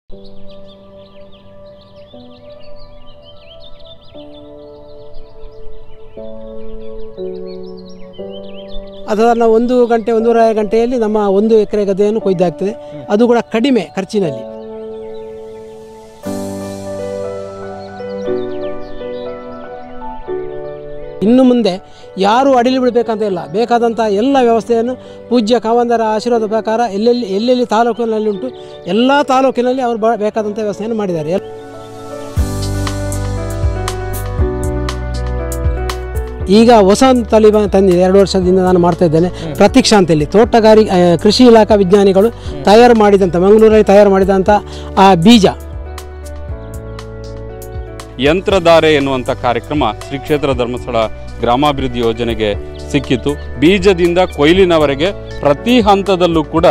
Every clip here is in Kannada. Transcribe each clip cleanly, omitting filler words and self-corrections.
ಅಥವಾ ನಾವು 1 ಗಂಟೆ 1.5 ಗಂಟೆಯಲ್ಲಿ ನಮ್ಮ 1 ಎಕರೆ ಗದ್ದೆಯನ್ನು ಕೊಯ್ದಾಗ್ತದೆ, ಅದು ಕೂಡ ಕಡಿಮೆ ಖರ್ಚಿನಲ್ಲಿ. ಇನ್ನು ಮುಂದೆ ಯಾರೂ ಅಡಿಲಿ ಬಿಡಬೇಕಂತ ಇಲ್ಲ, ಬೇಕಾದಂಥ ಎಲ್ಲ ವ್ಯವಸ್ಥೆಯನ್ನು ಪೂಜ್ಯ ಕಾವಂದರ ಆಶೀರ್ವಾದ ಪ್ರಕಾರ ಎಲ್ಲೆಲ್ಲಿ ತಾಲೂಕಿನಲ್ಲಿ ಉಂಟು ಎಲ್ಲ ತಾಲೂಕಿನಲ್ಲಿ ಅವರು ಬೇಕಾದಂಥ ವ್ಯವಸ್ಥೆಯನ್ನು ಮಾಡಿದ್ದಾರೆ. ಈಗ ಹೊಸ ತಳಿ ತಂದಿದೆ, 2 ವರ್ಷದಿಂದ ನಾನು ಮಾಡ್ತಾ ಇದ್ದೇನೆ. ಪ್ರತೀಕ್ಷಾ ಅಂತೇಳಿ ಕೃಷಿ ಇಲಾಖಾ ವಿಜ್ಞಾನಿಗಳು ತಯಾರು ಮಾಡಿದಂಥ, ಮಂಗಳೂರಲ್ಲಿ ತಯಾರು ಮಾಡಿದಂಥ ಆ ಬೀಜ. ಯಂತ್ರಧಾರೆ ಎನ್ನುವಂಥ ಕಾರ್ಯಕ್ರಮ ಶ್ರೀ ಕ್ಷೇತ್ರ ಧರ್ಮಸ್ಥಳ ಗ್ರಾಮಾಭಿವೃದ್ಧಿ ಯೋಜನೆಗೆ ಸಿಕ್ಕಿತು. ಬೀಜದಿಂದ ಕೊಯ್ಲಿನವರೆಗೆ ಪ್ರತಿ ಹಂತದಲ್ಲೂ ಕೂಡ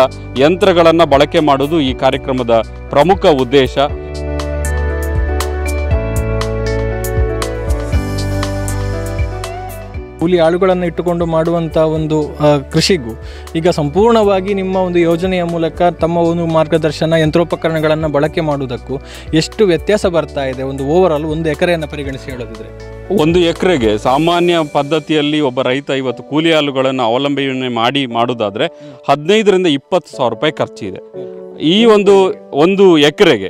ಯಂತ್ರಗಳನ್ನು ಬಳಕೆ ಮಾಡುವುದು ಈ ಕಾರ್ಯಕ್ರಮದ ಪ್ರಮುಖ ಉದ್ದೇಶ. ಕೂಲಿ ಆಳುಗಳನ್ನು ಇಟ್ಟುಕೊಂಡು ಮಾಡುವಂಥ ಒಂದು ಕೃಷಿಗೂ ಈಗ ಸಂಪೂರ್ಣವಾಗಿ ನಿಮ್ಮ ಒಂದು ಯೋಜನೆಯ ಮೂಲಕ ತಮ್ಮ ಒಂದು ಮಾರ್ಗದರ್ಶನ, ಯಂತ್ರೋಪಕರಣಗಳನ್ನು ಬಳಕೆ ಮಾಡುವುದಕ್ಕೂ ಎಷ್ಟು ವ್ಯತ್ಯಾಸ ಬರ್ತಾ ಇದೆ ಒಂದು ಓವರಾಲ್ 1 ಎಕರೆಯನ್ನು ಪರಿಗಣಿಸಿ ಹೇಳೋದಿದ್ರೆ? 1 ಎಕರೆಗೆ ಸಾಮಾನ್ಯ ಪದ್ಧತಿಯಲ್ಲಿ ಒಬ್ಬ ರೈತ ಇವತ್ತು ಕೂಲಿ ಆಳುಗಳನ್ನು ಅವಲಂಬನೆ ಮಾಡುವುದಾದರೆ 15ರಿಂದ 20 ಸಾವಿರ ರೂಪಾಯಿ ಖರ್ಚಿದೆ. ಈ ಒಂದು ಎಕರೆಗೆ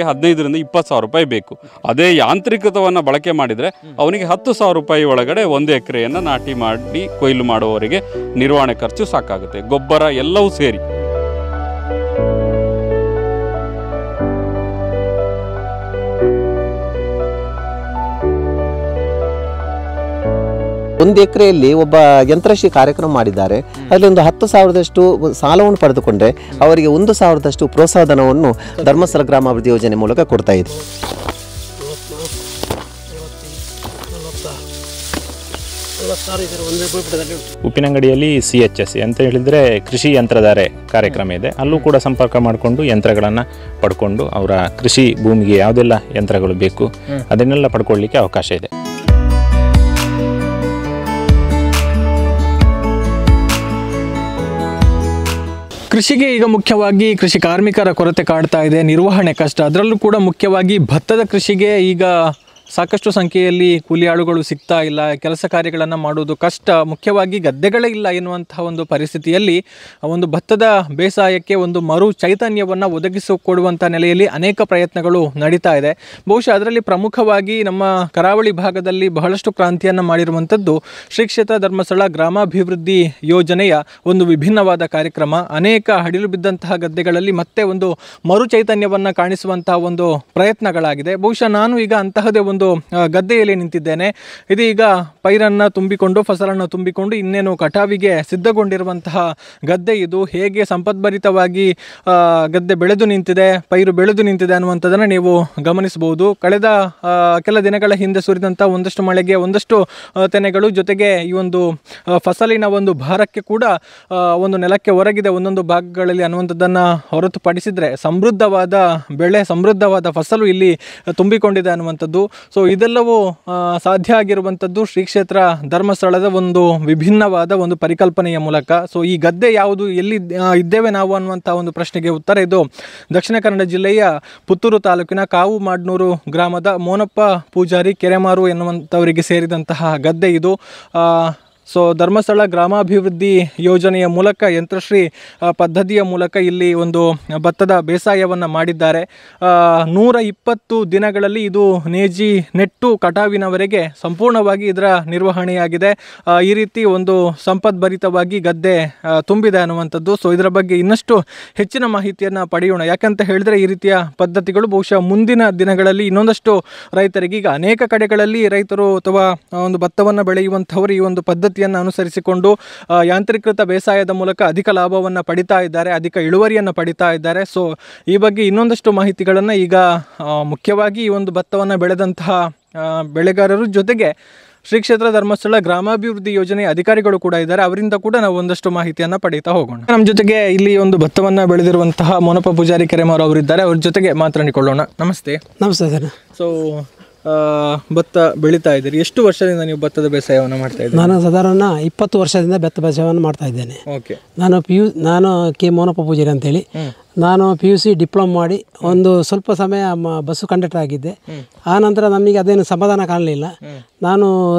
15ರಿಂದ 20 ಸಾವಿರ ರೂಪಾಯಿ ಬೇಕು. ಅದೇ ಯಾಂತ್ರಿಕತವನ್ನು ಬಳಕೆ ಮಾಡಿದರೆ ಅವನಿಗೆ 10 ಸಾವಿರ ರೂಪಾಯಿ ಒಳಗಡೆ 1 ಎಕರೆಯನ್ನು ನಾಟಿ ಮಾಡಿ ಕೊಯ್ಲು ಮಾಡುವವರಿಗೆ ನಿರ್ವಹಣೆ ಖರ್ಚು ಸಾಕಾಗುತ್ತೆ, ಗೊಬ್ಬರ ಎಲ್ಲವೂ ಸೇರಿ. ಒಂದು ಎಕರೆಯಲ್ಲಿ ಒಬ್ಬ ಯಂತ್ರಶ್ರೀ ಕಾರ್ಯಕ್ರಮ ಮಾಡಿದ್ದಾರೆ. ಅದರಲ್ಲಿ ಒಂದು 10,000ದಷ್ಟು ಸಾಲವನ್ನು ಪಡೆದುಕೊಂಡ್ರೆ ಅವರಿಗೆ 1,000ದಷ್ಟು ಪ್ರೋತ್ಸಾಹಧನವನ್ನು ಧರ್ಮಸ್ಥಳ ಗ್ರಾಮಾಭಿವೃದ್ಧಿ ಯೋಜನೆ ಮೂಲಕ ಕೊಡ್ತಾ ಇದೆ. ಉಪ್ಪಿನಂಗಡಿಯಲ್ಲಿ CHS ಅಂತ ಹೇಳಿದರೆ ಕೃಷಿ ಯಂತ್ರಧಾರೆ ಕಾರ್ಯಕ್ರಮ ಇದೆ. ಅಲ್ಲೂ ಕೂಡ ಸಂಪರ್ಕ ಮಾಡಿಕೊಂಡು ಯಂತ್ರಗಳನ್ನು ಪಡ್ಕೊಂಡು ಅವರ ಕೃಷಿ ಭೂಮಿಗೆ ಯಾವುದೆಲ್ಲ ಯಂತ್ರಗಳು ಬೇಕು ಅದನ್ನೆಲ್ಲ ಪಡ್ಕೊಳ್ಳಿಕ್ಕೆ ಅವಕಾಶ ಇದೆ. ಕೃಷಿಗೆ ಈಗ ಮುಖ್ಯವಾಗಿ ಕೃಷಿ ಕಾರ್ಮಿಕರ ಕೊರತೆ ಕಾಡ್ತಾ ಇದೆ, ನಿರ್ವಹಣೆ ಕಷ್ಟ. ಅದರಲ್ಲೂ ಕೂಡ ಮುಖ್ಯವಾಗಿ ಭತ್ತದ ಕೃಷಿಗೆ ಈಗ ಸಾಕಷ್ಟು ಸಂಖ್ಯೆಯಲ್ಲಿ ಕೂಲಿ ಆಳುಗಳು ಸಿಗ್ತಾ ಇಲ್ಲ, ಕೆಲಸ ಕಾರ್ಯಗಳನ್ನು ಮಾಡುವುದು ಕಷ್ಟ, ಮುಖ್ಯವಾಗಿ ಗದ್ದೆಗಳೇ ಇಲ್ಲ ಎನ್ನುವಂತಹ ಒಂದು ಪರಿಸ್ಥಿತಿಯಲ್ಲಿ ಒಂದು ಭತ್ತದ ಬೇಸಾಯಕ್ಕೆ ಒಂದು ಮರು ಚೈತನ್ಯವನ್ನು ಒದಗಿಸಿಕೊಡುವಂಥ ನೆಲೆಯಲ್ಲಿ ಅನೇಕ ಪ್ರಯತ್ನಗಳು ನಡೀತಾ ಇದೆ. ಬಹುಶಃ ಅದರಲ್ಲಿ ಪ್ರಮುಖವಾಗಿ ನಮ್ಮ ಕರಾವಳಿ ಭಾಗದಲ್ಲಿ ಬಹಳಷ್ಟು ಕ್ರಾಂತಿಯನ್ನು ಮಾಡಿರುವಂಥದ್ದು ಶ್ರೀ ಕ್ಷೇತ್ರ ಧರ್ಮಸ್ಥಳ ಗ್ರಾಮಾಭಿವೃದ್ಧಿ ಯೋಜನೆಯ ಒಂದು ವಿಭಿನ್ನವಾದ ಕಾರ್ಯಕ್ರಮ. ಅನೇಕ ಹಡಿಲು ಬಿದ್ದಂತಹ ಗದ್ದೆಗಳಲ್ಲಿ ಮತ್ತೆ ಒಂದು ಮರು ಚೈತನ್ಯವನ್ನು ಕಾಣಿಸುವಂತಹ ಒಂದು ಪ್ರಯತ್ನಗಳಾಗಿದೆ. ಬಹುಶಃ ನಾನು ಈಗ ಅಂತಹದೇ ಒಂದು ಗದ್ದೆಯಲ್ಲಿ ನಿಂತಿದ್ದೇನೆ. ಇದೀಗ ಪೈರನ್ನು ತುಂಬಿಕೊಂಡು, ಫಸಲನ್ನು ತುಂಬಿಕೊಂಡು ಇನ್ನೇನು ಕಟಾವಿಗೆ ಸಿದ್ಧಗೊಂಡಿರುವಂತಹ ಗದ್ದೆ ಇದು. ಹೇಗೆ ಸಂಪದ್ಭರಿತವಾಗಿ ಗದ್ದೆ ಬೆಳೆದು ನಿಂತಿದೆ, ಪೈರು ಬೆಳೆದು ನಿಂತಿದೆ ಅನ್ನುವಂಥದ್ದನ್ನು ನೀವು ಗಮನಿಸಬಹುದು. ಕಳೆದ ಕೆಲ ದಿನಗಳ ಹಿಂದೆ ಸುರಿದಂಥ ಒಂದಷ್ಟು ಮಳೆಗೆ ಒಂದಷ್ಟು ತೆನೆಗಳು, ಜೊತೆಗೆ ಈ ಒಂದು ಫಸಲಿನ ಒಂದು ಭಾರಕ್ಕೆ ಕೂಡ ಒಂದು ನೆಲಕ್ಕೆ ಹೊರಗಿದೆ ಒಂದೊಂದು ಭಾಗಗಳಲ್ಲಿ ಅನ್ನುವಂಥದ್ದನ್ನು ಹೊರತುಪಡಿಸಿದರೆ ಸಮೃದ್ಧವಾದ ಬೆಳೆ, ಸಮೃದ್ಧವಾದ ಫಸಲು ಇಲ್ಲಿ ತುಂಬಿಕೊಂಡಿದೆ ಅನ್ನುವಂಥದ್ದು. ಸೊ ಇದೆಲ್ಲವೂ ಸಾಧ್ಯ ಆಗಿರುವಂಥದ್ದು ಶ್ರೀ ಕ್ಷೇತ್ರ ಧರ್ಮಸ್ಥಳದ ಒಂದು ವಿಭಿನ್ನವಾದ ಒಂದು ಪರಿಕಲ್ಪನೆಯ ಮೂಲಕ. ಸೊ ಈ ಗದ್ದೆ ಯಾವುದು, ಎಲ್ಲಿ ಇದ್ದೇವೆ ನಾವು ಅನ್ನುವಂಥ ಒಂದು ಪ್ರಶ್ನೆಗೆ ಉತ್ತರ ಇದು ದಕ್ಷಿಣ ಕನ್ನಡ ಜಿಲ್ಲೆಯ ಪುತ್ತೂರು ತಾಲೂಕಿನ ಕಾವು ಮಾಡ್ನೂರು ಗ್ರಾಮದ ಮೋನಪ್ಪ ಪೂಜಾರಿ ಕೆರೆಮಾರು ಎನ್ನುವಂಥವರಿಗೆ ಸೇರಿದಂತಹ ಗದ್ದೆ ಇದು. ಸೊ ಧರ್ಮಸ್ಥಳ ಗ್ರಾಮಾಭಿವೃದ್ಧಿ ಯೋಜನೆಯ ಮೂಲಕ, ಯಂತ್ರಶ್ರೀ ಪದ್ಧತಿಯ ಮೂಲಕ ಇಲ್ಲಿ ಒಂದು ಭತ್ತದ ಬೇಸಾಯವನ್ನು ಮಾಡಿದ್ದಾರೆ. 120 ದಿನಗಳಲ್ಲಿ ಇದು ನೇಜಿ ನೆಟ್ಟು ಕಟಾವಿನವರೆಗೆ ಸಂಪೂರ್ಣವಾಗಿ ಇದರ ನಿರ್ವಹಣೆಯಾಗಿದೆ. ಈ ರೀತಿ ಒಂದು ಸಂಪದ್ಭರಿತವಾಗಿ ಗದ್ದೆ ತುಂಬಿದೆ ಅನ್ನುವಂಥದ್ದು. ಸೊ ಇದರ ಬಗ್ಗೆ ಇನ್ನಷ್ಟು ಹೆಚ್ಚಿನ ಮಾಹಿತಿಯನ್ನು ಪಡೆಯೋಣ. ಯಾಕಂತ ಹೇಳಿದ್ರೆ ಈ ರೀತಿಯ ಪದ್ಧತಿಗಳು ಬಹುಶಃ ಮುಂದಿನ ದಿನಗಳಲ್ಲಿ ಇನ್ನೊಂದಷ್ಟು ರೈತರಿಗೆ, ಈಗ ಅನೇಕ ಕಡೆಗಳಲ್ಲಿ ರೈತರು ಅಥವಾ ಒಂದು ಭತ್ತವನ್ನು ಬೆಳೆಯುವಂಥವರು ಈ ಒಂದು ಪದ್ಧತಿ ಅನುಸರಿಸಿಕೊಂಡು ಯಾಂತ್ರೀಕೃತ ಬೇಸಾಯದ ಮೂಲಕ ಅಧಿಕ ಲಾಭವನ್ನು ಪಡಿತಾ ಇದ್ದಾರೆ, ಅಧಿಕ ಇಳುವರಿಯನ್ನು ಪಡಿತಾ ಇದ್ದಾರೆ. ಸೊ ಈ ಬಗ್ಗೆ ಇನ್ನೊಂದಷ್ಟು ಮಾಹಿತಿಗಳನ್ನು ಈಗ ಮುಖ್ಯವಾಗಿ ಈ ಒಂದು ಭತ್ತವನ್ನು ಬೆಳೆದಂತಹ ಬೆಳೆಗಾರರು ಜೊತೆಗೆ ಶ್ರೀ ಕ್ಷೇತ್ರ ಧರ್ಮಸ್ಥಳ ಗ್ರಾಮಾಭಿವೃದ್ಧಿ ಯೋಜನೆಯ ಅಧಿಕಾರಿಗಳು ಕೂಡ ಇದ್ದಾರೆ, ಅವರಿಂದ ಕೂಡ ನಾವು ಒಂದಷ್ಟು ಮಾಹಿತಿಯನ್ನು ಪಡೀತಾ ಹೋಗೋಣ. ನಮ್ಮ ಜೊತೆಗೆ ಇಲ್ಲಿ ಒಂದು ಭತ್ತವನ್ನು ಬೆಳೆದಿರುವಂತಹ ಮೋನಪ್ಪ ಪೂಜಾರಿ ಕೆರೆಮಾರು ಅವರಿದ್ದಾರೆ, ಅವ್ರ ಜೊತೆಗೆ ಮಾತನಾಡಿಕೊಳ್ಳೋಣ. ನಮಸ್ತೆ. ನಮಸ್ತೆ ಸರ್. ಸೊ ಭತ್ತ ಬೆಳೀತಾ ಇದ್ದೀರಿ, ಎಷ್ಟು ವರ್ಷದಿಂದ ನೀವು ಭತ್ತದ ಬೇಸಾಯವನ್ನು ಮಾಡ್ತಾ ಇದ್ದೀರಿ? ನಾನು ಸಾಧಾರಣ 20 ವರ್ಷದಿಂದ ಭತ್ತ ಬೇಸಾಯವನ್ನು ಮಾಡ್ತಾ ಇದ್ದೇನೆ. ಓಕೆ. ನಾನು ಕೆ ಮೋನಪ್ಪ ಪೂಜಾರಿ ಅಂತೇಳಿ, ನಾನು PUC ಡಿಪ್ಲೊಮಾ ಮಾಡಿ ಒಂದು ಸ್ವಲ್ಪ ಸಮಯ ಬಸ್ಸು ಕಂಡಕ್ಟರ್ ಆಗಿದ್ದೆ. ಆ ನಂತರ ನಮಗೆ ಅದೇನು ಸಮಾಧಾನ ಕಾಣಲಿಲ್ಲ. ನಾನು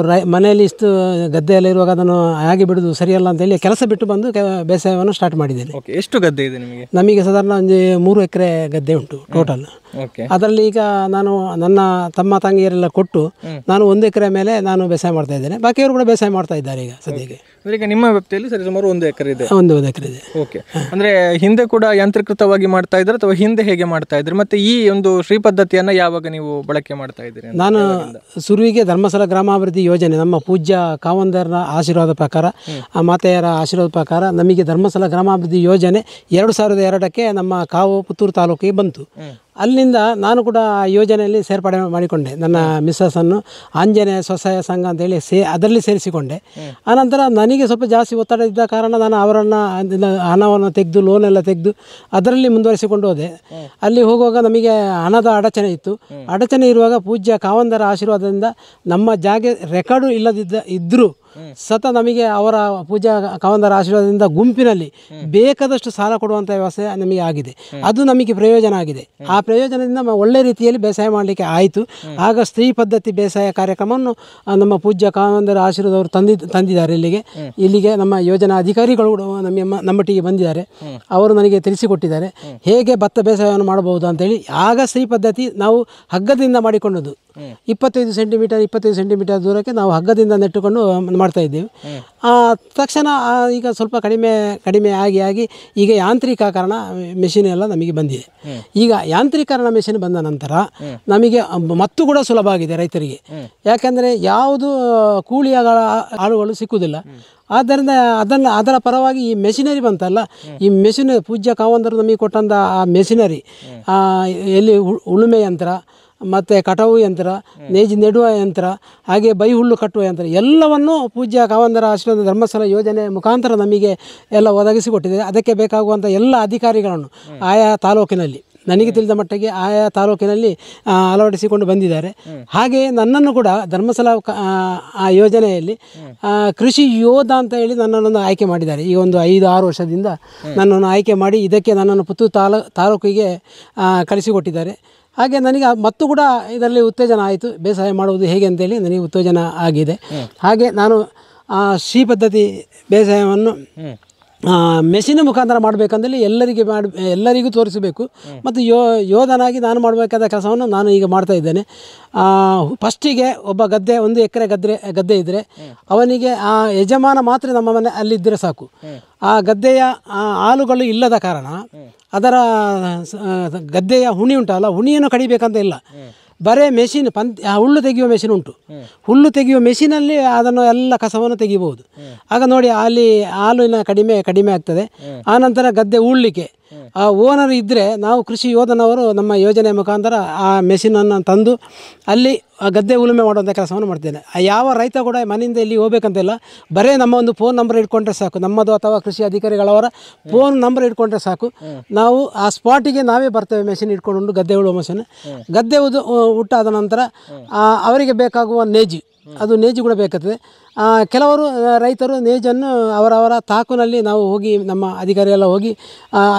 ಮನೆಯಲ್ಲಿ ಇಷ್ಟು ಗದ್ದೆಯಲ್ಲಿರುವಾಗ ಅದನ್ನು ಹಾಗೆ ಬಿಡೋದು ಸರಿಯಲ್ಲ ಅಂತೇಳಿ ಕೆಲಸ ಬಿಟ್ಟು ಬಂದು ಬೇಸಾಯವನ್ನು ಸ್ಟಾರ್ಟ್ ಮಾಡಿದ್ದೇನೆ. ಎಷ್ಟು ಗದ್ದೆ ಇದೆ ನಿಮಗೆ? ನಮಗೆ ಸಾಧಾರಣ ಒಂದು 3 ಎಕರೆ ಗದ್ದೆ ಉಂಟು ಟೋಟಲ್. ಅದರಲ್ಲಿ ಈಗ ನಾನು ನನ್ನ ತಮ್ಮ ತಂಗಿಯರೆಲ್ಲ ಕೊಟ್ಟು ನಾನು 1 ಎಕರೆ ಮೇಲೆ ನಾನು ಬೇಸಾಯ ಮಾಡ್ತಾ ಇದ್ದೇನೆ. ಬಾಕಿಯವರು ಕೂಡ ಬೇಸಾಯ ಮಾಡ್ತಾ ಇದ್ದಾರೆ ಈಗ ಸದ್ಯಕ್ಕೆ. ಈಗ ನಿಮ್ಮ ವ್ಯಾಪ್ತಿಯಲ್ಲಿ ಸರಿಸುಮಾರು 1 ಎಕರೆ ಇದೆ. 1 ಎಕರೆ ಇದೆ. ಓಕೆ. ಅಂದರೆ ಹಿಂದೆ ಕೂಡ ಯಾಂತ್ರೀಕೃತವಾಗಿ ಮಾಡ್ತಾ ಇದ್ರೆ ಅಥವಾ ಹಿಂದೆ ಹೇಗೆ ಮಾಡ್ತಾ ಇದ್ರಿ, ಮತ್ತೆ ಈ ಒಂದು ಶ್ರೀ ಪದ್ಧತಿಯನ್ನು ಯಾವಾಗ ನೀವು ಬಳಕೆ ಮಾಡ್ತಾ ಇದ್ದೀರಿ? ನಾನು ಶುರುವಿಗೆ ಧರ್ಮಸ್ಥಳ ಗ್ರಾಮಾಭಿವೃದ್ಧಿ ಯೋಜನೆ ನಮ್ಮ ಪೂಜ್ಯ ಕಾವಂದರ ಆಶೀರ್ವಾದ ಪ್ರಕಾರ, ಮಾತೆಯರ ಆಶೀರ್ವಾದ ಪ್ರಕಾರ ನಮಗೆ ಧರ್ಮಸ್ಥಳ ಗ್ರಾಮಾಭಿವೃದ್ಧಿ ಯೋಜನೆ 2002ಕ್ಕೆ ನಮ್ಮ ಕಾವು ಪುತ್ತೂರು ತಾಲೂಕಿಗೆ ಬಂತು. ಅಲ್ಲಿಂದ ನಾನು ಕೂಡ ಆ ಯೋಜನೆಯಲ್ಲಿ ಸೇರ್ಪಡೆ ಮಾಡಿಕೊಂಡೆ. ನನ್ನ ಮಿಸ್ಸಸ್ಸನ್ನು ಆಂಜನೇಯ ಸ್ವಸಹಾಯ ಸಂಘ ಅಂತೇಳಿ ಅದರಲ್ಲಿ ಸೇರಿಸಿಕೊಂಡೆ. ಆನಂತರ ನನಗೆ ಸ್ವಲ್ಪ ಜಾಸ್ತಿ ಒತ್ತಡ ಇದ್ದ ಕಾರಣ ನಾನು ಅವರನ್ನು ಹಣವನ್ನು ತೆಗೆದು ಲೋನೆಲ್ಲ ತೆಗೆದು ಅದರಲ್ಲಿ ಮುಂದುವರಿಸಿಕೊಂಡು ಹೋದೆ. ಅಲ್ಲಿ ಹೋಗುವಾಗ ನಮಗೆ ಹಣದ ಅಡಚಣೆ ಇತ್ತು. ಅಡಚಣೆ ಇರುವಾಗ ಪೂಜ್ಯ ಕಾವಂದರ ಆಶೀರ್ವಾದದಿಂದ ನಮ್ಮ ಜಾಗ ರೆಕಾರ್ಡು ಇದ್ದರೂ ಸತ ನಮಗೆ ಅವರ ಪೂಜಾ ಕಾವಂದರ ಆಶೀರ್ವಾದದಿಂದ ಗುಂಪಿನಲ್ಲಿ ಬೇಕಾದಷ್ಟು ಸಾಲ ಕೊಡುವಂಥ ವ್ಯವಸ್ಥೆ ನಮಗೆ ಆಗಿದೆ. ಅದು ನಮಗೆ ಪ್ರಯೋಜನ ಆಗಿದೆ. ಆ ಪ್ರಯೋಜನದಿಂದ ಒಳ್ಳೆ ರೀತಿಯಲ್ಲಿ ಬೇಸಾಯ ಮಾಡಲಿಕ್ಕೆ ಆಯಿತು. ಆಗ ಸ್ತ್ರೀ ಪದ್ಧತಿ ಬೇಸಾಯ ಕಾರ್ಯಕ್ರಮವನ್ನು ನಮ್ಮ ಪೂಜ್ಯ ಕಾವಂದರ ಆಶೀರ್ವಾದವರು ತಂದಿದ್ದಾರೆ ಇಲ್ಲಿಗೆ ನಮ್ಮ ಯೋಜನಾ ಅಧಿಕಾರಿಗಳು ನಮ್ಮೊಟ್ಟಿಗೆ ಬಂದಿದ್ದಾರೆ. ಅವರು ನನಗೆ ತಿಳಿಸಿಕೊಟ್ಟಿದ್ದಾರೆ ಹೇಗೆ ಭತ್ತ ಬೇಸಾಯವನ್ನು ಮಾಡಬಹುದು ಅಂತೇಳಿ. ಆಗ ಸ್ತ್ರೀ ಪದ್ಧತಿ ನಾವು ಹಗ್ಗದಿಂದ ಮಾಡಿಕೊಂಡದ್ದು. 25 ಸೆಂಟಿಮೀಟರ್ ದೂರಕ್ಕೆ ನಾವು ಹಗ್ಗದಿಂದ ನೆಟ್ಟುಕೊಂಡು ಮಾಡ್ತಾ ಇದ್ದೇವೆ. ತಕ್ಷಣ ಈಗ ಸ್ವಲ್ಪ ಕಡಿಮೆ ಆಗಿ ಈಗ ಯಾಂತ್ರೀಕರಣ ಮೆಷಿನ್ ಎಲ್ಲ ನಮಗೆ ಬಂದಿದೆ. ಈಗ ಯಾಂತ್ರೀಕರಣ ಮೆಷಿನ್ ಬಂದ ನಂತರ ನಮಗೆ ಮತ್ತು ಕೂಡ ಸುಲಭ ಆಗಿದೆ ರೈತರಿಗೆ. ಯಾಕೆಂದರೆ ಯಾವುದು ಕೂಲಿಗಳ ಆಳುಗಳು ಸಿಕ್ಕುವುದಿಲ್ಲ. ಆದ್ದರಿಂದ ಅದರ ಪರವಾಗಿ ಈ ಮೆಷಿನರಿ ಬಂತಲ್ಲ, ಈ ಮೆಷಿನ್ ಪೂಜ್ಯ ಕಾವಂದರು ನಮಗೆ ಕೊಟ್ಟಂಥ ಆ ಮೆಷಿನರಿ, ಎಲ್ಲಿ ಉಳುಮೆ ಯಂತ್ರ ಮತ್ತು ಕಟಾವು ಯಂತ್ರ, ನೇಜಿ ನೆಡುವ ಯಂತ್ರ, ಹಾಗೆ ಬೈ ಹುಲ್ಲು ಕಟ್ಟುವ ಯಂತ್ರ ಎಲ್ಲವನ್ನು ಪೂಜ್ಯ ಕಾವಂದರ ಆಶೀರ್ವಾದ ಧರ್ಮಸ್ಥಳ ಯೋಜನೆ ಮುಖಾಂತರ ನಮಗೆ ಎಲ್ಲ ಒದಗಿಸಿಕೊಟ್ಟಿದೆ. ಅದಕ್ಕೆ ಬೇಕಾಗುವಂಥ ಎಲ್ಲ ಅಧಿಕಾರಿಗಳನ್ನು ಆಯಾ ತಾಲೂಕಿನಲ್ಲಿ ನನಗೆ ತಿಳಿದ ಮಟ್ಟಿಗೆ ಆಯಾ ತಾಲೂಕಿನಲ್ಲಿ ಅಳವಡಿಸಿಕೊಂಡು ಬಂದಿದ್ದಾರೆ. ಹಾಗೆಯೇ ನನ್ನನ್ನು ಕೂಡ ಧರ್ಮಸ್ಥಳ ಆ ಯೋಜನೆಯಲ್ಲಿ ಕೃಷಿ ಯೋಧ ಅಂತ ಹೇಳಿ ನನ್ನನ್ನು ಆಯ್ಕೆ ಮಾಡಿದ್ದಾರೆ. ಈ ಒಂದು 5-6 ವರ್ಷದಿಂದ ನನ್ನನ್ನು ಆಯ್ಕೆ ಮಾಡಿ ಇದಕ್ಕೆ ನನ್ನನ್ನು ಪುತ್ತೂರು ತಾಲೂಕಿಗೆ ಕಳಿಸಿಕೊಟ್ಟಿದ್ದಾರೆ. ಹಾಗೆ ನನಗೆ ಮತ್ತು ಕೂಡ ಇದರಲ್ಲಿ ಉತ್ತೇಜನ ಆಯಿತು. ಬೇಸಾಯ ಮಾಡುವುದು ಹೇಗೆ ಅಂತೇಳಿ ನನಗೆ ಉತ್ತೇಜನ ಆಗಿದೆ. ಹಾಗೆ ನಾನು ಶ್ರೀ ಪದ್ಧತಿ ಬೇಸಾಯವನ್ನು ಮೆಷಿನ್ ಮುಖಾಂತರ ಮಾಡಬೇಕಂದಲ್ಲಿ ಎಲ್ಲರಿಗೂ ತೋರಿಸಬೇಕು. ಮತ್ತು ಯೋಧನಾಗಿ ನಾನು ಮಾಡಬೇಕಾದ ಕೆಲಸವನ್ನು ನಾನು ಈಗ ಮಾಡ್ತಾ ಇದ್ದೇನೆ. ಫಸ್ಟಿಗೆ ಒಬ್ಬ 1 ಎಕರೆ ಗದ್ದೆ ಇದ್ದರೆ ಅವನಿಗೆ ಆ ಯಜಮಾನ ಮಾತ್ರ ನಮ್ಮ ಮನೆ ಅಲ್ಲಿದ್ದರೆ ಸಾಕು. ಆ ಗದ್ದೆಯ ಹಾಲುಗಳು ಇಲ್ಲದ ಕಾರಣ ಅದರ ಗದ್ದೆಯ ಹುಣಿ ಉಂಟಲ್ಲ, ಹುಣಿಯನ್ನು ಕಡಿಬೇಕಂತ ಇಲ್ಲ. ಬರೇ ಮೆಷಿನ್ ಹುಲ್ಲು ತೆಗೆಯುವ ಮೆಷಿನ್ ಉಂಟು. ಹುಲ್ಲು ತೆಗೆಯುವ ಮೆಷಿನಲ್ಲಿ ಅದನ್ನು ಎಲ್ಲ ಕಸವನ್ನು ತೆಗಿಬಹುದು. ಆಗ ನೋಡಿ ಅಲ್ಲಿ ಹಾಲಿನ ಕಡಿಮೆ ಆಗ್ತದೆ. ಆನಂತರ ಗದ್ದೆ ಉಳ್ಳಿಕ್ಕೆ ಆ ಓನರ್ ಇದ್ದರೆ ನಾವು ಕೃಷಿ ಯೋಧನವರು ನಮ್ಮ ಯೋಜನೆ ಮುಖಾಂತರ ಆ ಮೆಷಿನನ್ನು ತಂದು ಅಲ್ಲಿ ಗದ್ದೆ ಉಳುಮೆ ಮಾಡುವಂಥ ಕೆಲಸವನ್ನು ಮಾಡ್ತೇನೆ. ಯಾವ ರೈತ ಕೂಡ ಮನೆಯಿಂದ ಇಲ್ಲಿ ಹೋಗ್ಬೇಕಂತಿಲ್ಲ. ಬರೀ ನಮ್ಮ ಒಂದು ಫೋನ್ ನಂಬರ್ ಇಟ್ಕೊಂಡ್ರೆ ಸಾಕು, ನಮ್ಮದು ಅಥವಾ ಕೃಷಿ ಅಧಿಕಾರಿಗಳವರ ಫೋನ್ ನಂಬರ್ ಇಟ್ಕೊಂಡ್ರೆ ಸಾಕು. ನಾವು ಆ ಸ್ಪಾಟಿಗೆ ನಾವೇ ಬರ್ತೇವೆ. ಮೆಷಿನ್ ಇಟ್ಕೊಂಡು ಗದ್ದೆ ಉಳುವ ಮೆಷಿನ್. ಗದ್ದೆ ಹುಟ್ಟಾದ ನಂತರ ಅವರಿಗೆ ಬೇಕಾಗುವ ನೇಜಿ ಕೂಡ ಬೇಕಾಗ್ತದೆ. ಕೆಲವರು ರೈತರು ನೇಜನ್ನು ಅವರವರ ತಾಕುನಲ್ಲಿ ನಾವು ಹೋಗಿ ನಮ್ಮ ಅಧಿಕಾರಿ ಎಲ್ಲ ಹೋಗಿ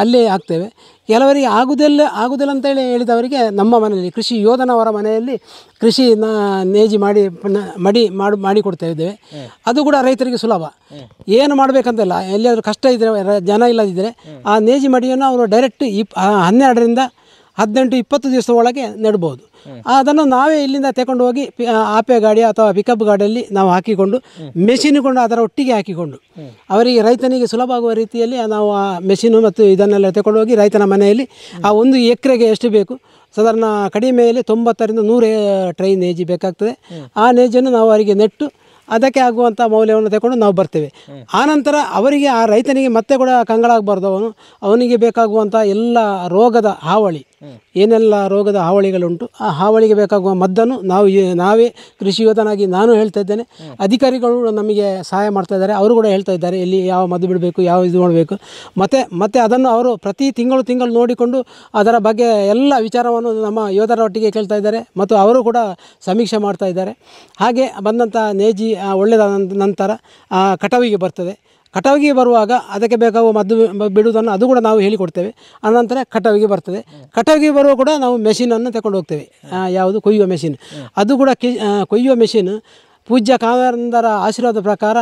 ಅಲ್ಲೇ ಹಾಕ್ತೇವೆ. ಕೆಲವರಿಗೆ ಆಗುವುದಿಲ್ಲ ಅಂತೇಳಿ ಹೇಳಿದವರಿಗೆ ನಮ್ಮ ಮನೆಯಲ್ಲಿ ಕೃಷಿ ಯೋಧನವರ ಮನೆಯಲ್ಲಿ ಕೃಷಿ ನೇಜಿ ಮಾಡಿ ಕೊಡ್ತಾ ಇದ್ದೇವೆ. ಅದು ಕೂಡ ರೈತರಿಗೆ ಸುಲಭ. ಏನು ಮಾಡಬೇಕಂತಿಲ್ಲ. ಎಲ್ಲಿಯಾದರೂ ಕಷ್ಟ ಇದ್ದರೆ, ಜನ ಇಲ್ಲದಿದ್ದರೆ ಆ ನೇಜಿ ಮಡಿಯನ್ನು ಅವರು ಡೈರೆಕ್ಟ್ 12ರಿಂದ 18-20 ದಿವಸದ ಒಳಗೆ ನೆಡ್ಬೋದು. ಅದನ್ನು ನಾವೇ ಇಲ್ಲಿಂದ ತಗೊಂಡು ಹೋಗಿ ಆಪೆ ಗಾಡಿ ಅಥವಾ ಪಿಕಪ್ ಗಾಡಿಯಲ್ಲಿ ನಾವು ಹಾಕಿಕೊಂಡು ಮೆಷಿನ್ಕೊಂಡು ಅದರ ಒಟ್ಟಿಗೆ ಹಾಕಿಕೊಂಡು ಅವರಿಗೆ ರೈತನಿಗೆ ಸುಲಭ ಆಗುವ ರೀತಿಯಲ್ಲಿ ನಾವು ಆ ಮೆಷಿನು ಮತ್ತು ಇದನ್ನೆಲ್ಲ ತಗೊಂಡು ಹೋಗಿ ರೈತನ ಮನೆಯಲ್ಲಿ ಆ 1 ಎಕರೆಗೆ ಎಷ್ಟು ಬೇಕು, ಸಾಧಾರಣ ಕಡಿಮೆಯಲ್ಲಿ 90ರಿಂದ 100 ಟ್ರೈ ನೇಜಿ ಬೇಕಾಗ್ತದೆ. ಆ ನೇಜನ್ನು ನಾವು ಅವರಿಗೆ ನೆಟ್ಟು ಅದಕ್ಕೆ ಆಗುವಂಥ ಮೌಲ್ಯವನ್ನು ತಗೊಂಡು ನಾವು ಬರ್ತೇವೆ. ಆನಂತರ ಅವರಿಗೆ ಆ ರೈತನಿಗೆ ಮತ್ತೆ ಕೂಡ ಕಂಗಾಲಾಗಬಾರ್ದು. ಅವನಿಗೆ ಬೇಕಾಗುವಂಥ ಎಲ್ಲ ರೋಗದ ಹಾವಳಿ, ಏನೆಲ್ಲ ರೋಗದ ಹಾವಳಿಗಳುಂಟು, ಆ ಹಾವಳಿಗೆ ಬೇಕಾಗುವ ಮದ್ದನ್ನು ನಾವೇ ಕೃಷಿ ಯೋಧನಾಗಿ ನಾನು ಹೇಳ್ತಾ ಇದ್ದೇನೆ. ಅಧಿಕಾರಿಗಳು ನಮಗೆ ಸಹಾಯ ಮಾಡ್ತಾ ಇದ್ದಾರೆ. ಅವರು ಕೂಡ ಹೇಳ್ತಾ ಇದ್ದಾರೆ ಎಲ್ಲಿ ಯಾವ ಮದ್ದು ಬಿಡಬೇಕು, ಯಾವ ಇದು ಮಾಡಬೇಕು. ಮತ್ತು ಅದನ್ನು ಅವರು ಪ್ರತಿ ತಿಂಗಳು ನೋಡಿಕೊಂಡು ಅದರ ಬಗ್ಗೆ ಎಲ್ಲ ವಿಚಾರವನ್ನು ನಮ್ಮ ಯೋಧರ ಒಟ್ಟಿಗೆ ಕೇಳ್ತಾ ಇದ್ದಾರೆ. ಮತ್ತು ಅವರು ಕೂಡ ಸಮೀಕ್ಷೆ ಮಾಡ್ತಾ ಇದ್ದಾರೆ. ಹಾಗೆ ಬಂದಂಥ ನೇಜಿ ಒಳ್ಳೆಯದಾದ ನಂತರ ಕಟಾವಿಗೆ ಬರ್ತದೆ. ಕಟಾವಿಗೆ ಬರುವಾಗ ಅದಕ್ಕೆ ಬೇಕಾಗುವ ಮದ್ದು ಬಿಡುವುದನ್ನು ಅದು ಕೂಡ ನಾವು ಹೇಳಿಕೊಡ್ತೇವೆ. ಅನಂತರ ಕಟಾವಿಗೆ ಬರ್ತದೆ. ಕಟಾವಿಗೆ ಬರುವ ಕೂಡ ನಾವು ಮೆಷಿನನ್ನು ತಗೊಂಡು ಹೋಗ್ತೇವೆ. ಯಾವುದು ಕೊಯ್ಯುವ ಮೆಷಿನ್, ಅದು ಕೂಡ ಕೊಯ್ಯುವ ಮೆಷಿನ್ ಪೂಜ್ಯ ಕಾವೇಂದ್ರ ಆಶೀರ್ವಾದ ಪ್ರಕಾರ